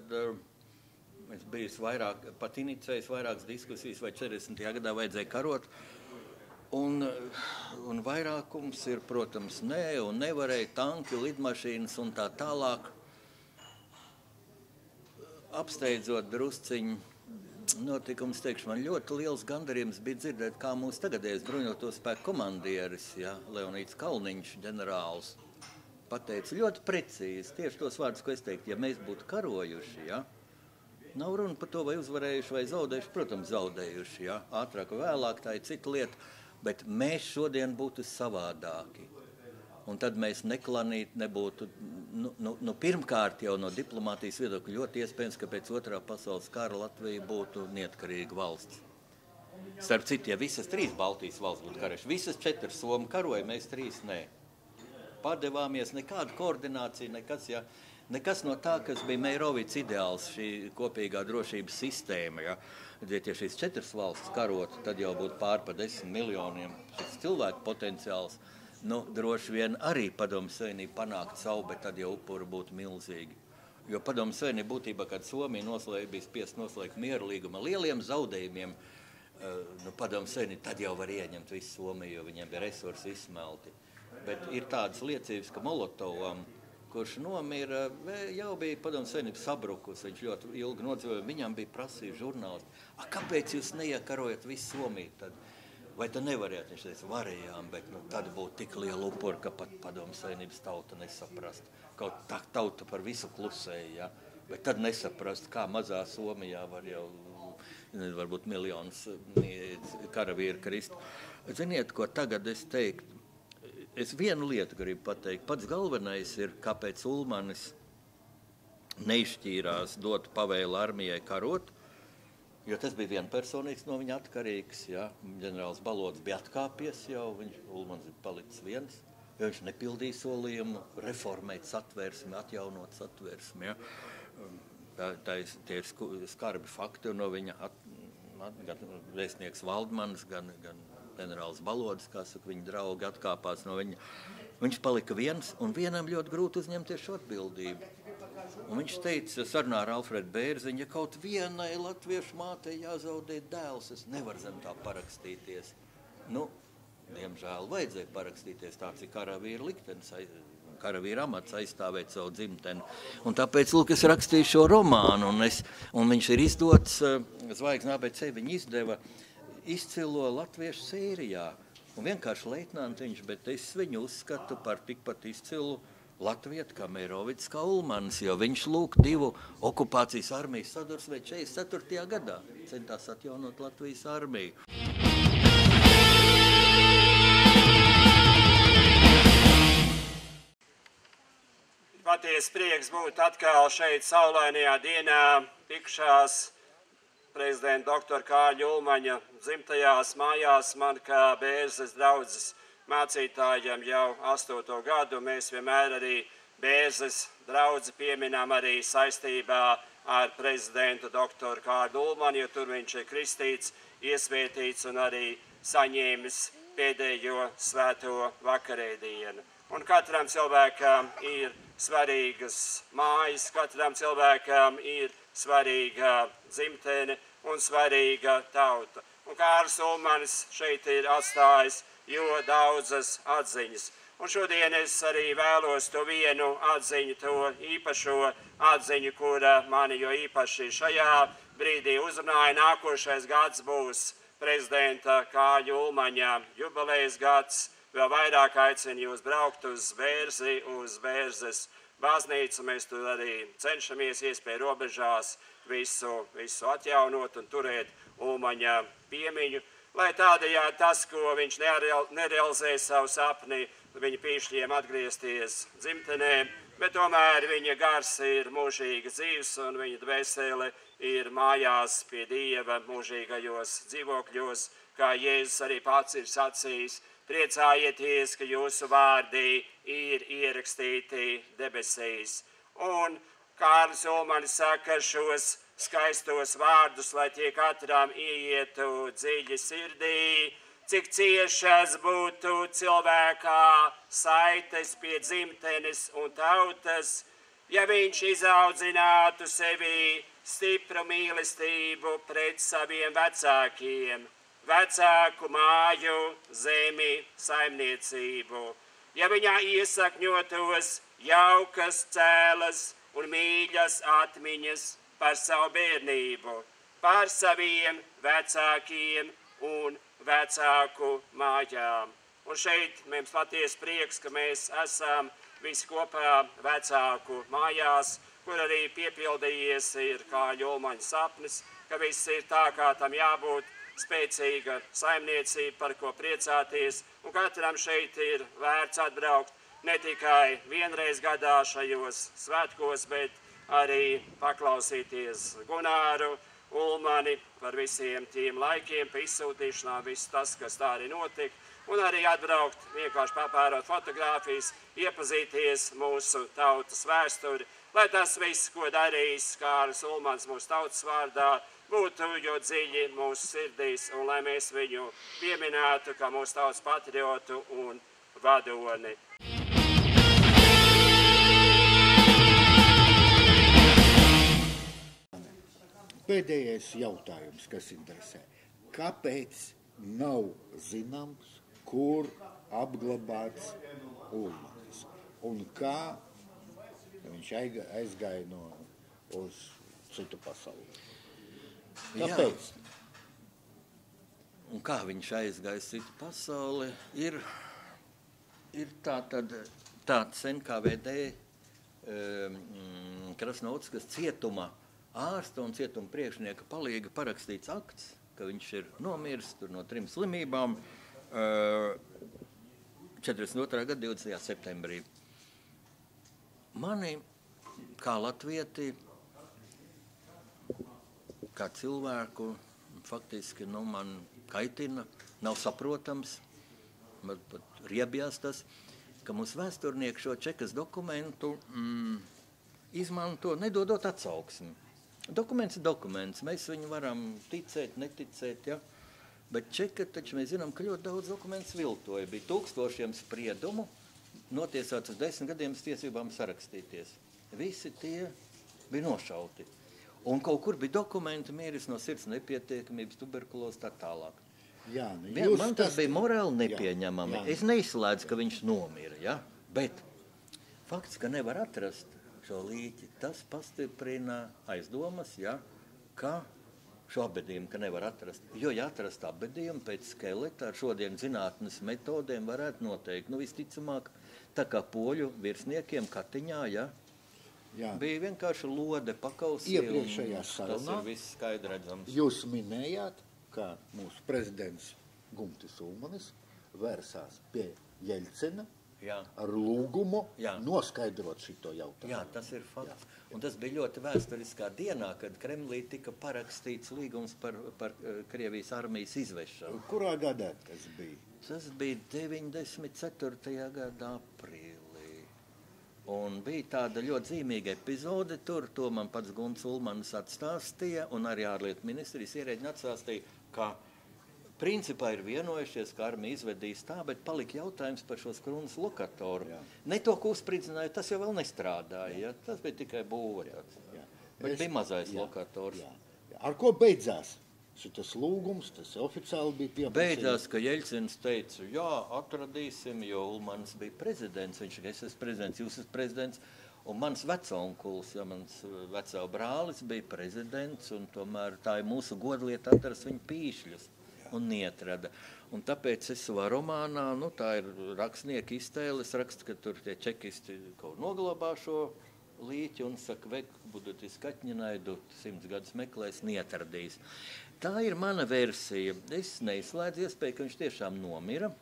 es biju pat inicējis vairākas diskusijas, vai 40. gadā vajadzēja karot. Un vairākums ir, protams, nē, un nevarēja tanki, lidmašīnas un tā tālāk. Apsteidzot drusciņu notikums, teikšu, man ļoti liels gandarījums bija dzirdēt, kā mūsu tagadējais bruņoto spēku komandieris, Leonīds Kalniņš, ģenerālis, pateica ļoti precīzi, tieši tos vārdus, ko es teiktu, ja mēs būtu karojuši, Nav runa par to, vai uzvarējuši vai zaudējuši. Protams, zaudējuši, ja? Ātrāk vai vēlāk, tā ir cita lieta, bet mēs šodien būtu savādāki. Un tad mēs neklanīt nebūtu, pirmkārt jau no diplomātijas viedokļa ļoti iespējams, ka pēc otrā pasaules kara Latvija būtu neatkarīga valsts. Starp citu, ja visas 3 Baltijas valsts būtu karējuši, visas 4 Somi karoja, mēs 3 nē. Padevāmies, nekāda koordinācija, nekas no tā, kas bija Meirovics ideāls, šī kopīgā drošības sistēma. Ja? Ja šīs 4 valstis karotu, tad jau būtu pār pa 10 miljoniem šis cilvēku potenciāls. Droši vien arī Padomju Savienība panākt savu, bet tad jau upuri būtu milzīgi. Jo Padomju Savienība būtībā, kad Somija bija spiest noslēgt mieru līgumu ar lieliem zaudējumiem, Padomju Savienība tad jau var ieņemt visu Somiju, jo viņiem bija resursi izsmelti. Bet ir tādas liecības, ka Molotovam, kurš nomira, jau bija Padomju Savienība sabrukus, viņš ļoti ilgi nodzīvoja, viņam bija prasīja žurnālisti, kāpēc jūs neiekarojat visu Somiju tad? Vai tu nevarētu? Viņš teica, varējām, bet tad būtu tik liela upura, ka pat Padomju Savienības tauta nesaprast. Kaut tā tauta par visu klusēja, ja? Bet tad nesaprast, kā mazā Somijā var jau, varbūt miljonus karavīru krist. Ziniet, ko tagad es teiktu? Es vienu lietu gribu pateikt. Pats galvenais ir, kāpēc Ulmanis neizšķīrās dot pavēlu armijai karot, jo tas bija vienpersonīgs no viņa atkarīgs. Ja? Ģenerālis Balods bija atkāpies jau, Ulmans bija palicis viens, jo viņš nepildīja solījumu reformēt satversmi, atjaunot satversmi. Ja? Tie ir skarbi fakti, un no viņa gan vēstnieks Valdmans, gan ģenerālis Balods, kā saka, viņa draugi atkāpās no viņa. Viņš palika viens, un vienam ļoti grūti uzņemties šo atbildību. Un viņš teica, sarunā ar Alfredu Bērziņu, ja kaut vienai latviešu mātei jāzaudē dēls, es nevaru zem tā parakstīties. Diemžēl vajadzēja parakstīties, tāds ir karavīra liktenis, karavīra amats aizstāvēt savu dzimteni. Un tāpēc, es rakstīju šo romānu, un viņš ir izdots, Zvaigznes ABC, viņa izdeva izcilo latviešu sērijā. Un vienkārši leitnantiņš, bet es viņu uzskatu par tikpat izcilu latvietu kā Meirovics, kā Ulmanis, jo viņš lūk 2 okupācijas armijas sadursmē 44. gadā centās atjaunot Latvijas armiju. Patiesi prieks būt atkal šeit saulainajā dienā, tikušās prezidenta doktora Kārļa Ulmaņa dzimtajās mājās, man kā Bērzes draudzes mācītājiem jau 8. gadu. Mēs vienmēr arī Bērzes draudzi pieminām arī saistībā ar prezidentu doktoru Kārļu Ulmani, jo tur viņš ir kristīts, iesvētīts un arī saņēmis pēdējo svēto vakarēdienu. Un katram cilvēkam ir svarīgas mājas, katram cilvēkam ir svarīga dzimtene un svarīga tauta. Un Kārlis Ulmanis šeit ir atstājis jo daudzas atziņas. Un šodien es arī vēlos to vienu atziņu, to īpašo atziņu, kura mani jo īpaši šajā brīdī uzrunāja. Nākošais gads būs prezidenta Kārļa Ulmaņa jubilejas gads. Vēl vairāk aicinu jūs braukt uz Bērzi, uz Bērzes baznīcu. Mēs tur arī cenšamies iespēju robežās visu atjaunot un turēt Ulmaņa piemiņu, lai tādējādi tas, ko viņš nerealizēja savu sapni, viņa pīšļiem atgriezties dzimtenē, bet tomēr viņa gars ir mūžīgi dzīvs un viņa dvēsele ir mājās pie Dieva mūžīgajos dzīvokļos, kā Jēzus arī pats ir sacījis. Priecājieties, ka jūsu vārdi ir ierakstīti debesīs. Un Kārlis Ulmanis saka šos skaistos vārdus, lai tie katram ieietu dziļi sirdī, cik ciešas būtu cilvēkā saites pie dzimtenes un tautas, ja viņš izaudzinātu sevī stipru mīlestību pret saviem vecākiem, vecāku māju, zemi, saimniecību, ja viņā iesakņotos jaukas, cēlas un mīļas atmiņas par savu bērnību, par saviem vecākiem un vecāku mājām. Un šeit mums patiesi prieks, ka mēs esam visi kopā vecāku mājās, kur arī piepildījies ir Kārļa Ulmaņa sapnis, ka viss ir tā, kā tam jābūt, spēcīga saimniecība, par ko priecāties, un katram šeit ir vērts atbraukt ne tikai vienreiz gadā šajos svētkos, bet arī paklausīties Gunāru, Ulmani par visiem tiem laikiem, pa izsūtīšanā, viss tas, kas tā arī notika, un arī atbraukt, vienkārši papērot fotogrāfijas, iepazīties mūsu tautas vēsturi, lai tas viss, ko darījis Kārlis Ulmans mūsu tautas vārdā, būtu jo dziļi mūsu sirdīs, un lai mēs viņu pieminētu kā mūsu tautas patriotu un vadoni. Pēdējais jautājums, kas interesē. Kāpēc nav zināms, kur apglabāts Ulmanis? Un kā viņš aizgāja uz citu pasauli? Kāpēc? Un kā viņš aizgāja uz citu pasauli? Ir tāds NKVD Krasnodarskas cietuma ārsta un cietuma priekšnieka palīga parakstīts akts, ka viņš ir nomiris no 3 slimībām 42. gada 20. septembrī. Mani, kā latvieti, kā cilvēku, faktiski man kaitina, nav saprotams, pat riebjās tas, ka mūsu vēsturnieki šo čekas dokumentu izmanto, nedodot atsauksmi. Dokuments ir dokuments, mēs viņu varam ticēt, neticēt, ja? Bet čeka, taču mēs zinām, ka ļoti daudz dokumentus viltoja. Bija 1000 spriedumu, notiesāts uz 10 gadiem tiesībām sarakstīties. Visi tie bija nošauti. Un kaut kur bija dokumenti, mieris no sirds nepietiekamības, tuberkulos tā tālāk. Jā, man tas bija morāli nepieņemami. Jā. Es neizslēdzu, ka viņš nomira, ja? Bet fakts, ka nevar atrast šo līķi, tas pastiprina aizdomas, ja, ka šo apbedījumu, ka nevar atrast. Jo, ja atrast apbedījumu pēc skeleta ar šodien zinātnes metodēm varētu noteikt, visticamāk, tā kā poļu virsniekiem Katiņā, ja, bija vienkārši lode pakausī. Iepriekšējā sarunā tas ir viss skaidri redzams. Jūs minējāt, ka mūsu prezidents Guntis Ulmanis vērsās pie Jeļcina ar lūgumu noskaidrot šito jautājumu. Jā, tas ir fakts. Un tas bija ļoti vēsturiskā dienā, kad Kremlī tika parakstīts līgums par Krievijas armijas izvešanu. Kurā gadā tas bija? Tas bija 94. gada aprīlī. Un bija tāda ļoti zīmīga epizode tur, to man pats Gunts Ulmanis atstāstīja, un arī ārlietu ministrijas ierēģi atstāstīja, ka principā ir vienojušies, ka armija izvedīs tā, bet palika jautājums par šo skrunas lokatoru. Jā. Ne to, ko uzspridzināja, tas jau vēl nestrādāja. Ja? Tas bija tikai būvēts. Bet bija mazais lokators. Jā. Ar ko beidzās šitas lūgums? Tas oficiāli bija pieprasījums. Beidzās, ka Jeļcins teica, jā, atradīsim, jo Ulmanis bija prezidents. Viņš ir, es esmu prezidents, jūs esat prezidents. Un mans vecaunkulis, ja mans vecā brālis bija prezidents, un tomēr tā ir mūsu godlieta atrast viņu pīšļus. Un neatrada. Un tāpēc es savā romānā, tā ir rakstnieka iztēle, es rakstu, ka tur tie čekisti kaut noglabā šo līķi un saka, vek, budut izkaķņinaidu, 100 gadus meklēs, neatradīs. Tā ir mana versija. Es neizslēdzu iespēju, ka viņš tiešām nomira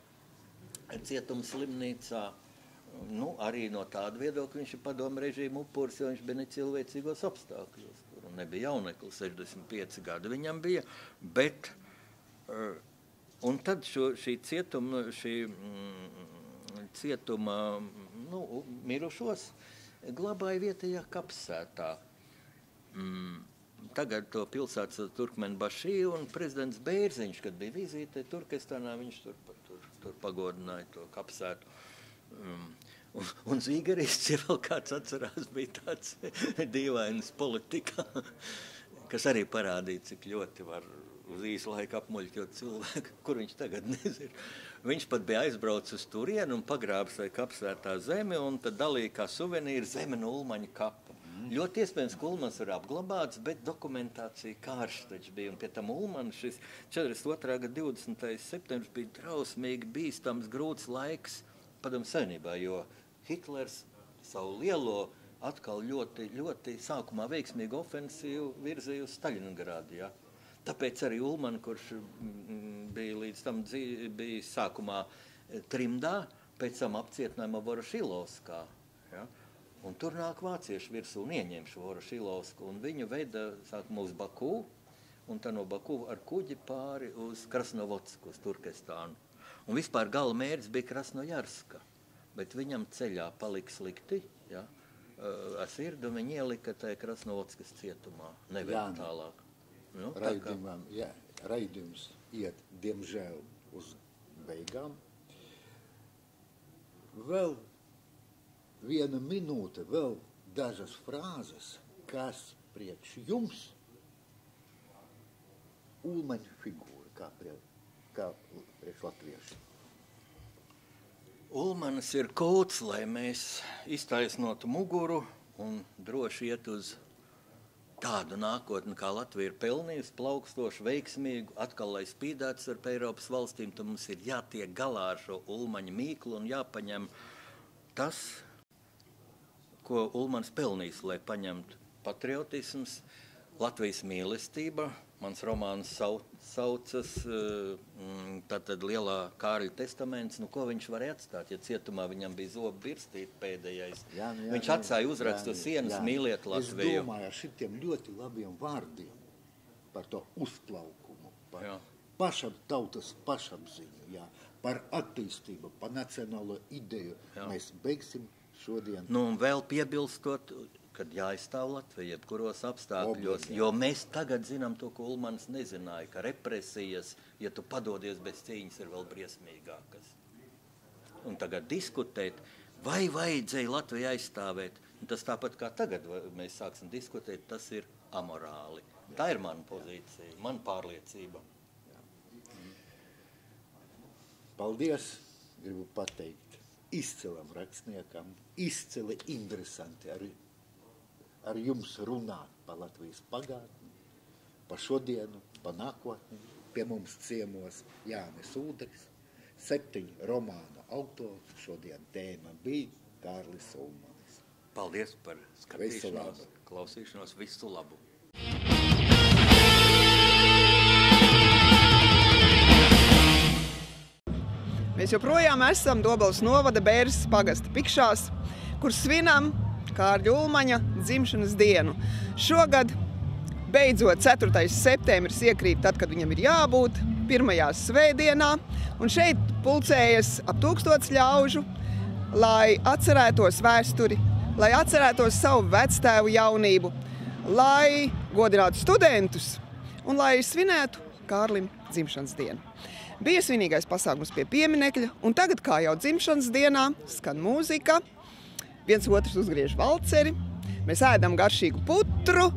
cietuma slimnīcā. Arī no tāda viedokļa viņš ir padomu režīmu upuris, jo viņš bija necilvēcīgos apstākļos. Tur nebija jauneklis, 65 gadi viņam bija, bet un tad šī cietuma mirušos glabāja vietējā kapsētā. Tagad to pilsētas Turkmenbašī un prezidents Bērziņš, kad bija vizītē Turkestānā, viņš tur pagodināja to kapsētu. Un Zīgerists, ja vēl kāds atcerās, bija tāds dīvainas politikā, kas arī parādīja, cik ļoti var uz īsu laiku apmuļķot cilvēku, kur viņš tagad nezina. Viņš pat bija aizbraucis uz turienu un pagrābis vai kapsētā zemi un tad dalīja kā suvenīru zemi no Ulmaņa kapa. Ļoti iespējams, ka Ulmans ir apglabāts, bet dokumentācija kārš taču bija. Un pie tam Ulmans šis 42. gada 20. septembris bija drausmīgi bīstams, grūts laiks Padomu Savienībā, jo Hitlers savu lielo atkal ļoti sākumā veiksmīgu ofensīvu virzīja uz Staļingradu. Ja? Tāpēc arī Ulmani, kurš bija līdz tam bija sākumā trimdā, pēc tam apcietinājumā Vorošilovskā. Ja? Un tur nāk vācieši virsū un ieņem šo Vorošilovsku. Un viņu veda sākumā uz Baku, un tā no Baku ar kuģi pāri uz Krasnovodsku, uz Turkestānu. Un vispār gala mērķis bija Krasnojarska, bet viņam ceļā palika slikti, ja, ar sirdu, un viņi ielika tajā Krasnovodskas cietumā, neved tālāk. Nu, Raidījums iet, diemžēl, uz beigām. Vēl viena minūte, vēl dažas frāzes, kas priekš jums Ulmaņa figūra, kā priekš latvieši. Ulmanis ir kods, lai mēs iztaisnotu muguru un droši iet uz tādu nākotni, kā Latvija ir pelnījusi, plaukstošu, veiksmīgu, atkal, lai spīdētas ar Eiropas valstīm, tad mums ir jātiek galā ar šo Ulmaņa mīklu un jāpaņem tas, ko Ulmanis pelnīs, lai paņemtu patriotisms, Latvijas mīlestība. Mans romāns saucas tātad Lielā Kārļa testaments, nu ko viņš varēja atstāt, ja cietumā viņam bija zobu birstīti pēdējais. Viņš atstāja uzrakstu sienas, mīliet Latviju. Es domāju ar šitiem ļoti labiem vārdiem par to uzplaukumu, par tautas pašapziņu, par attīstību, par nacionālo ideju. Mēs beigsim šodien. Nu un vēl piebilstot, kad jāizstāv Latvija, jebkuros apstākļos, jo mēs tagad zinām to, ko Ulmanis nezināja, ka represijas, ja tu padodies bez cīņas, ir vēl briesmīgākas. Un tagad diskutēt, vai vajadzēja Latviju aizstāvēt, un tas tāpat kā tagad mēs sāksim diskutēt, tas ir amorāli. Tā ir mana pozīcija, mana pārliecība. Paldies, gribu pateikt, izcilam rakstniekam, izcili interesanti ar jums runāt par Latvijas pagātni, par šodienu, par nākotni. Pie mums ciemos Jānis Ūdeks, 7 romānu autors. Šodien tēma bija Kārlis Ulmanis. Paldies par skatīšanos, klausīšanos, visu labu! Mēs joprojām esam Dobeles novada Bērzes pagasta Pikšās, kur svinam Kārļa Ulmaņa dzimšanas dienu. Šogad beidzot 4. septembris iekrīt tad, kad viņam ir jābūt, 1. svētdienā, un šeit pulcējas ap 1000 ļaužu, lai atcerētos vēsturi, lai atcerētos savu vectēvu jaunību, lai godinātu studentus un lai svinētu Kārlim dzimšanas dienu. Bija svinīgais pasākums pie pieminekļa, un tagad, kā jau dzimšanas dienā, skan mūzika, viens otrs uzgriež valceri, mēs ēdam garšīgu putru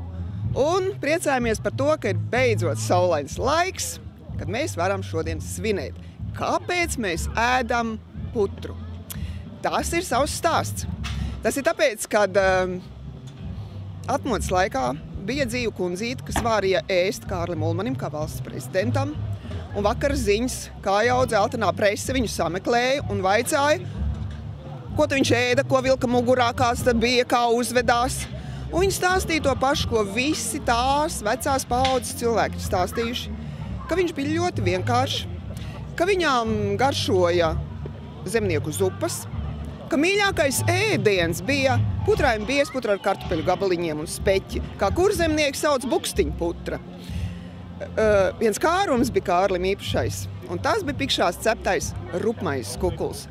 un priecājamies par to, ka ir beidzot saulains laiks, kad mēs varam šodien svinēt. Kāpēc mēs ēdam putru? Tas ir savs stāsts. Tas ir tāpēc, kad atmodas laikā bija dzīva kundzīte, kas vārīja ēst Kārlim Ulmanim kā valsts prezidentam, un vakara ziņas, kā jau dzeltenā prese viņu sameklēja un vaicāja, ko viņš ēda, ko vilka mugurā, kāds tad bija, kā uzvedās. Un viņi stāstīja to pašu, ko visi tās vecās paaudzes cilvēki ir stāstījuši, ka viņš bija ļoti vienkāršs, ka viņām garšoja zemnieku zupas, ka mīļākais ēdiens bija putrājuma biezputra ar kartupeļu gabaliņiem un speķi, kā kurzemnieki sauc bukstiņu putra. Viens kārums bija Kārlim īpašais, un tas bija Pikšās ceptais rupmaizes kukuls.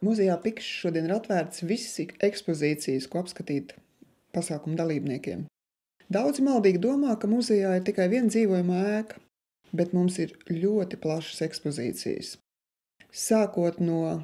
Muzejā Pikšs šodien ir atvērts visi ekspozīcijas, ko apskatīt pasākumu dalībniekiem. Daudzi maldīgi domā, ka muzejā ir tikai viena dzīvojamā ēka, bet mums ir ļoti plašas ekspozīcijas. Sākot no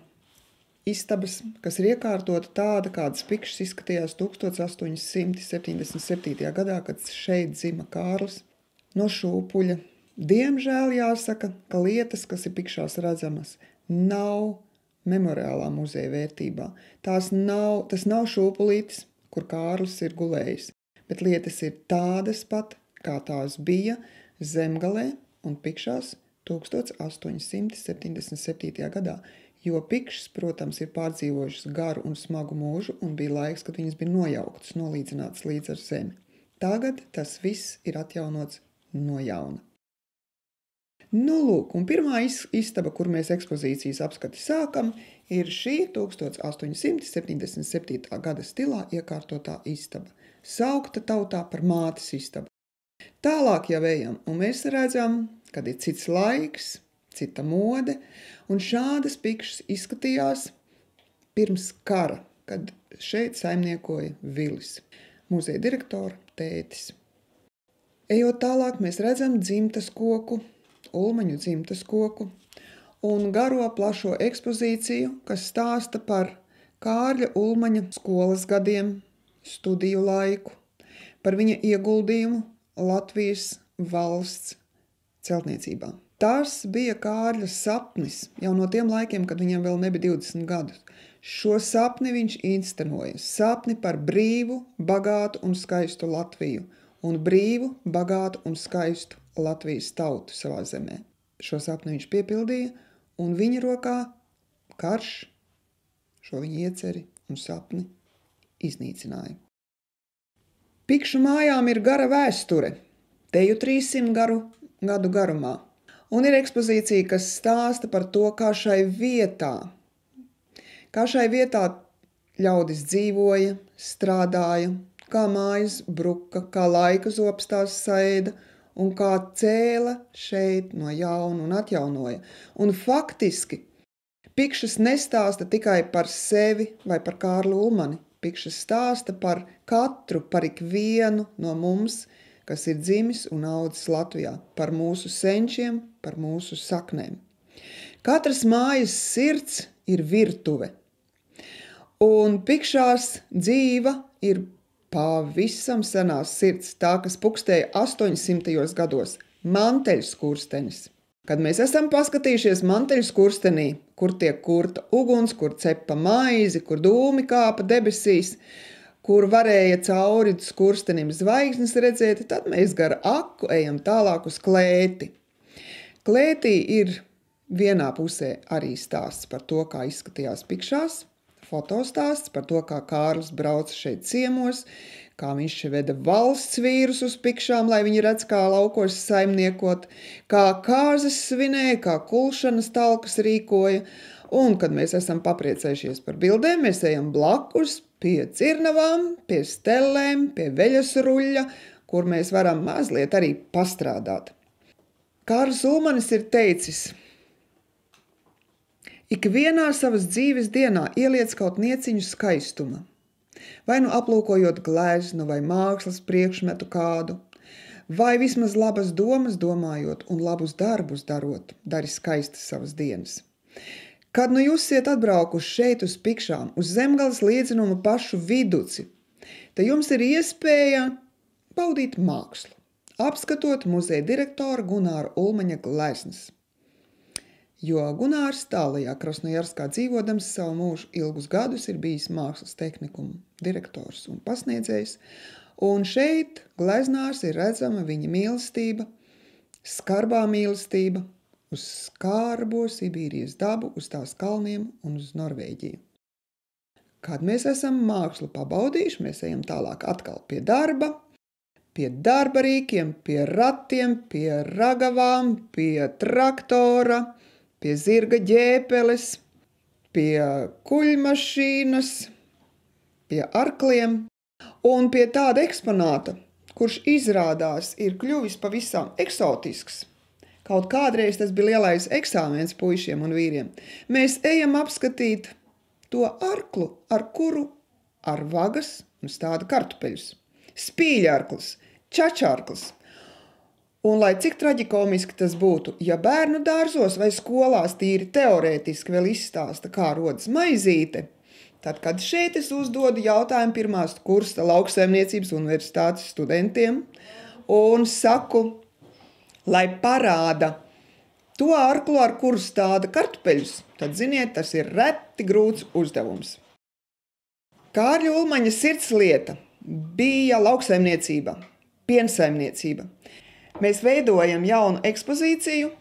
istabas, kas ir iekārtota tāda, kādas Pikšs izskatījās 1877. gadā, kad šeit dzima Kārlis, no šūpuļa. Diemžēl jāsaka, ka lietas, kas ir Pikšās redzamas, nav memoriālā muzeja vērtībā. Tas nav šūpulītis, kur Kārlis ir gulējis, bet lietas ir tādas pat, kā tās bija Zemgalē un Pikšās 1877. gadā, jo Pikšas, protams, ir pārdzīvojušas garu un smagu mūžu un bija laiks, kad viņas bija nojauktas, nolīdzinātas līdz ar zemi. Tagad tas viss ir atjaunots no jauna. Nu, lūk, un pirmā istaba, kur mēs ekspozīcijas apskati sākam, ir šī 1877. gada stilā iekārtotā istaba, saukta tautā par mātes istabu. Tālāk jau ejam, un mēs redzam, kad ir cits laiks, cita mode, un šādas Pikšas izskatījās pirms kara, kad šeit saimniekoja Vilis, muzeja direktora tētis. Ejot tālāk, mēs redzam dzimtas koku, Ulmaņu dzimtas koku, un garo plašo ekspozīciju, kas stāsta par Kārļa Ulmaņa skolas gadiem, studiju laiku, par viņa ieguldījumu Latvijas valsts celtniecībā. Tas bija Kārļa sapnis jau no tiem laikiem, kad viņam vēl nebija 20 gadus. Šo sapni viņš īstenoja. Sapni par brīvu, bagātu un skaistu Latviju un brīvu, bagātu un skaistu Latvijas tautu savā zemē. Šo sapni viņš piepildīja, un viņa rokā karš šo viņa ieceri un sapni iznīcināja. Pikšu mājām ir gara vēsture, teju 300 gadu garumā, un ir ekspozīcija, kas stāsta par to, kā šai vietā ļaudis dzīvoja, strādāja, kā mājas bruka, kā laika zobstās saēda un kā cēla šeit no jauna un atjaunoja. Un faktiski Pikšas nestāsta tikai par sevi vai par Kārli Ulmani. Pikšas stāsta par katru, par ikvienu no mums, kas ir dzimis un audzis Latvijā, par mūsu senčiem, par mūsu saknēm. Katras mājas sirds ir virtuve, un Pikšās dzīva ir pavisam senās sirds, tā, kas pukstēja 800. gados, manteļskurstenis. Kad mēs esam paskatījušies manteļskurstenī, kur tiek kurta uguns, kur cepa maizi, kur dūmi kāpa debesīs, kur varēja cauri skurstenim zvaigznes redzēt, tad mēs gar aku ejam tālāk uz klēti. Klētī ir vienā pusē arī stāsts par to, kā izskatījās Pikšās, fotostāsts par to, kā Kārlis brauca šeit ciemos, kā viņš veda valsts vīrus uz Pikšām, lai viņi redz, kā laukos saimniekot, kā kāzas svinēja, kā kulšanas talkas rīkoja, un, kad mēs esam papriecējušies par bildēm, mēs ejam blakus pie cirnavām, pie stellēm, pie veļas ruļļa, kur mēs varam mazliet arī pastrādāt. Kārlis Ulmanis ir teicis: ikvienā savas dzīves dienā ieliec kaut nieciņu skaistuma, vai nu aplūkojot gleznu vai mākslas priekšmetu kādu, vai vismaz labas domas domājot un labus darbus darot, dari skaistas savas dienas. Kad nu jūs iet atbraukuši šeit uz Pikšām, uz Zemgales līdzinuma pašu viduci, tad jums ir iespēja baudīt mākslu, apskatot muzeja direktora Gunāra Ulmaņa gleznas. Jo Gunārs tālajā Krasnojarskā dzīvodams savu mūžu ilgus gadus ir bijis mākslas tehnikuma direktors un pasniedzējs, un šeit gleznās ir redzama viņa mīlestība, skarbā mīlestība uz skarbo Sibīrijas dabu, uz tās kalniem un uz Norvēģiju. Kad mēs esam mākslu pabaudījuši, mēs ejam tālāk atkal pie darba rīkiem, pie ratiem, pie ragavām, pie traktora, pie zirga ģēpeles, pie kuļmašīnas, pie arkliem un pie tāda eksponāta, kurš izrādās ir kļuvis pavisam eksotisks. Kaut kādreiz tas bija lielais eksāmens puišiem un vīriem. Mēs ejam apskatīt to arklu, ar kuru ar vagas un stāda kartupeļus. Spīļarklis, čačarklis. Un lai cik traģikomiski tas būtu, ja bērnu dārzos vai skolās tīri teorētiski vēl izstāsta, kā rodas maizīte, tad, kad šeit es uzdodu jautājumu pirmās kursa lauksaimniecības universitātes studentiem un saku, lai parāda to arklu, ar kuru stāda kartupeļus, tad ziniet, tas ir reti grūts uzdevums. Kārļa Ulmaņa sirdslieta bija lauksaimniecība, piensaimniecība. Mēs veidojam jaunu ekspozīciju,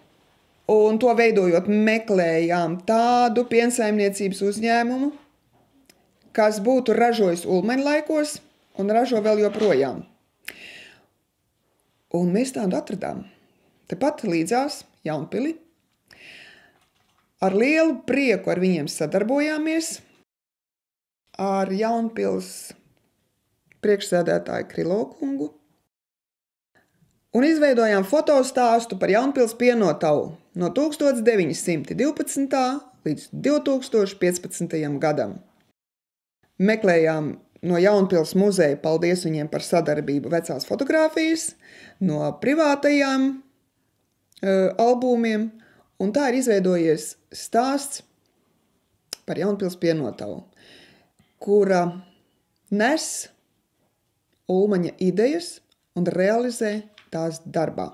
un to veidojot meklējām tādu piensaimniecības uzņēmumu, kas būtu ražojis Ulmaņa laikos un ražo vēl joprojām. Un mēs tādu atradām. Tepat līdzās Jaunpili. Ar lielu prieku ar viņiem sadarbojāmies. Ar Jaunpils priekšsēdētāju Krilo kungu. Un izveidojām fotostāstu par Jaunpils pienotavu no 1912. līdz 2015. gadam. Meklējām no Jaunpils muzeja, paldies viņiem par sadarbību, vecās fotogrāfijas, no privātajām albumiem, un tā ir izveidojies stāsts par Jaunpils pienotavu, kura nes Ulmaņa idejas un realizē tās darbā.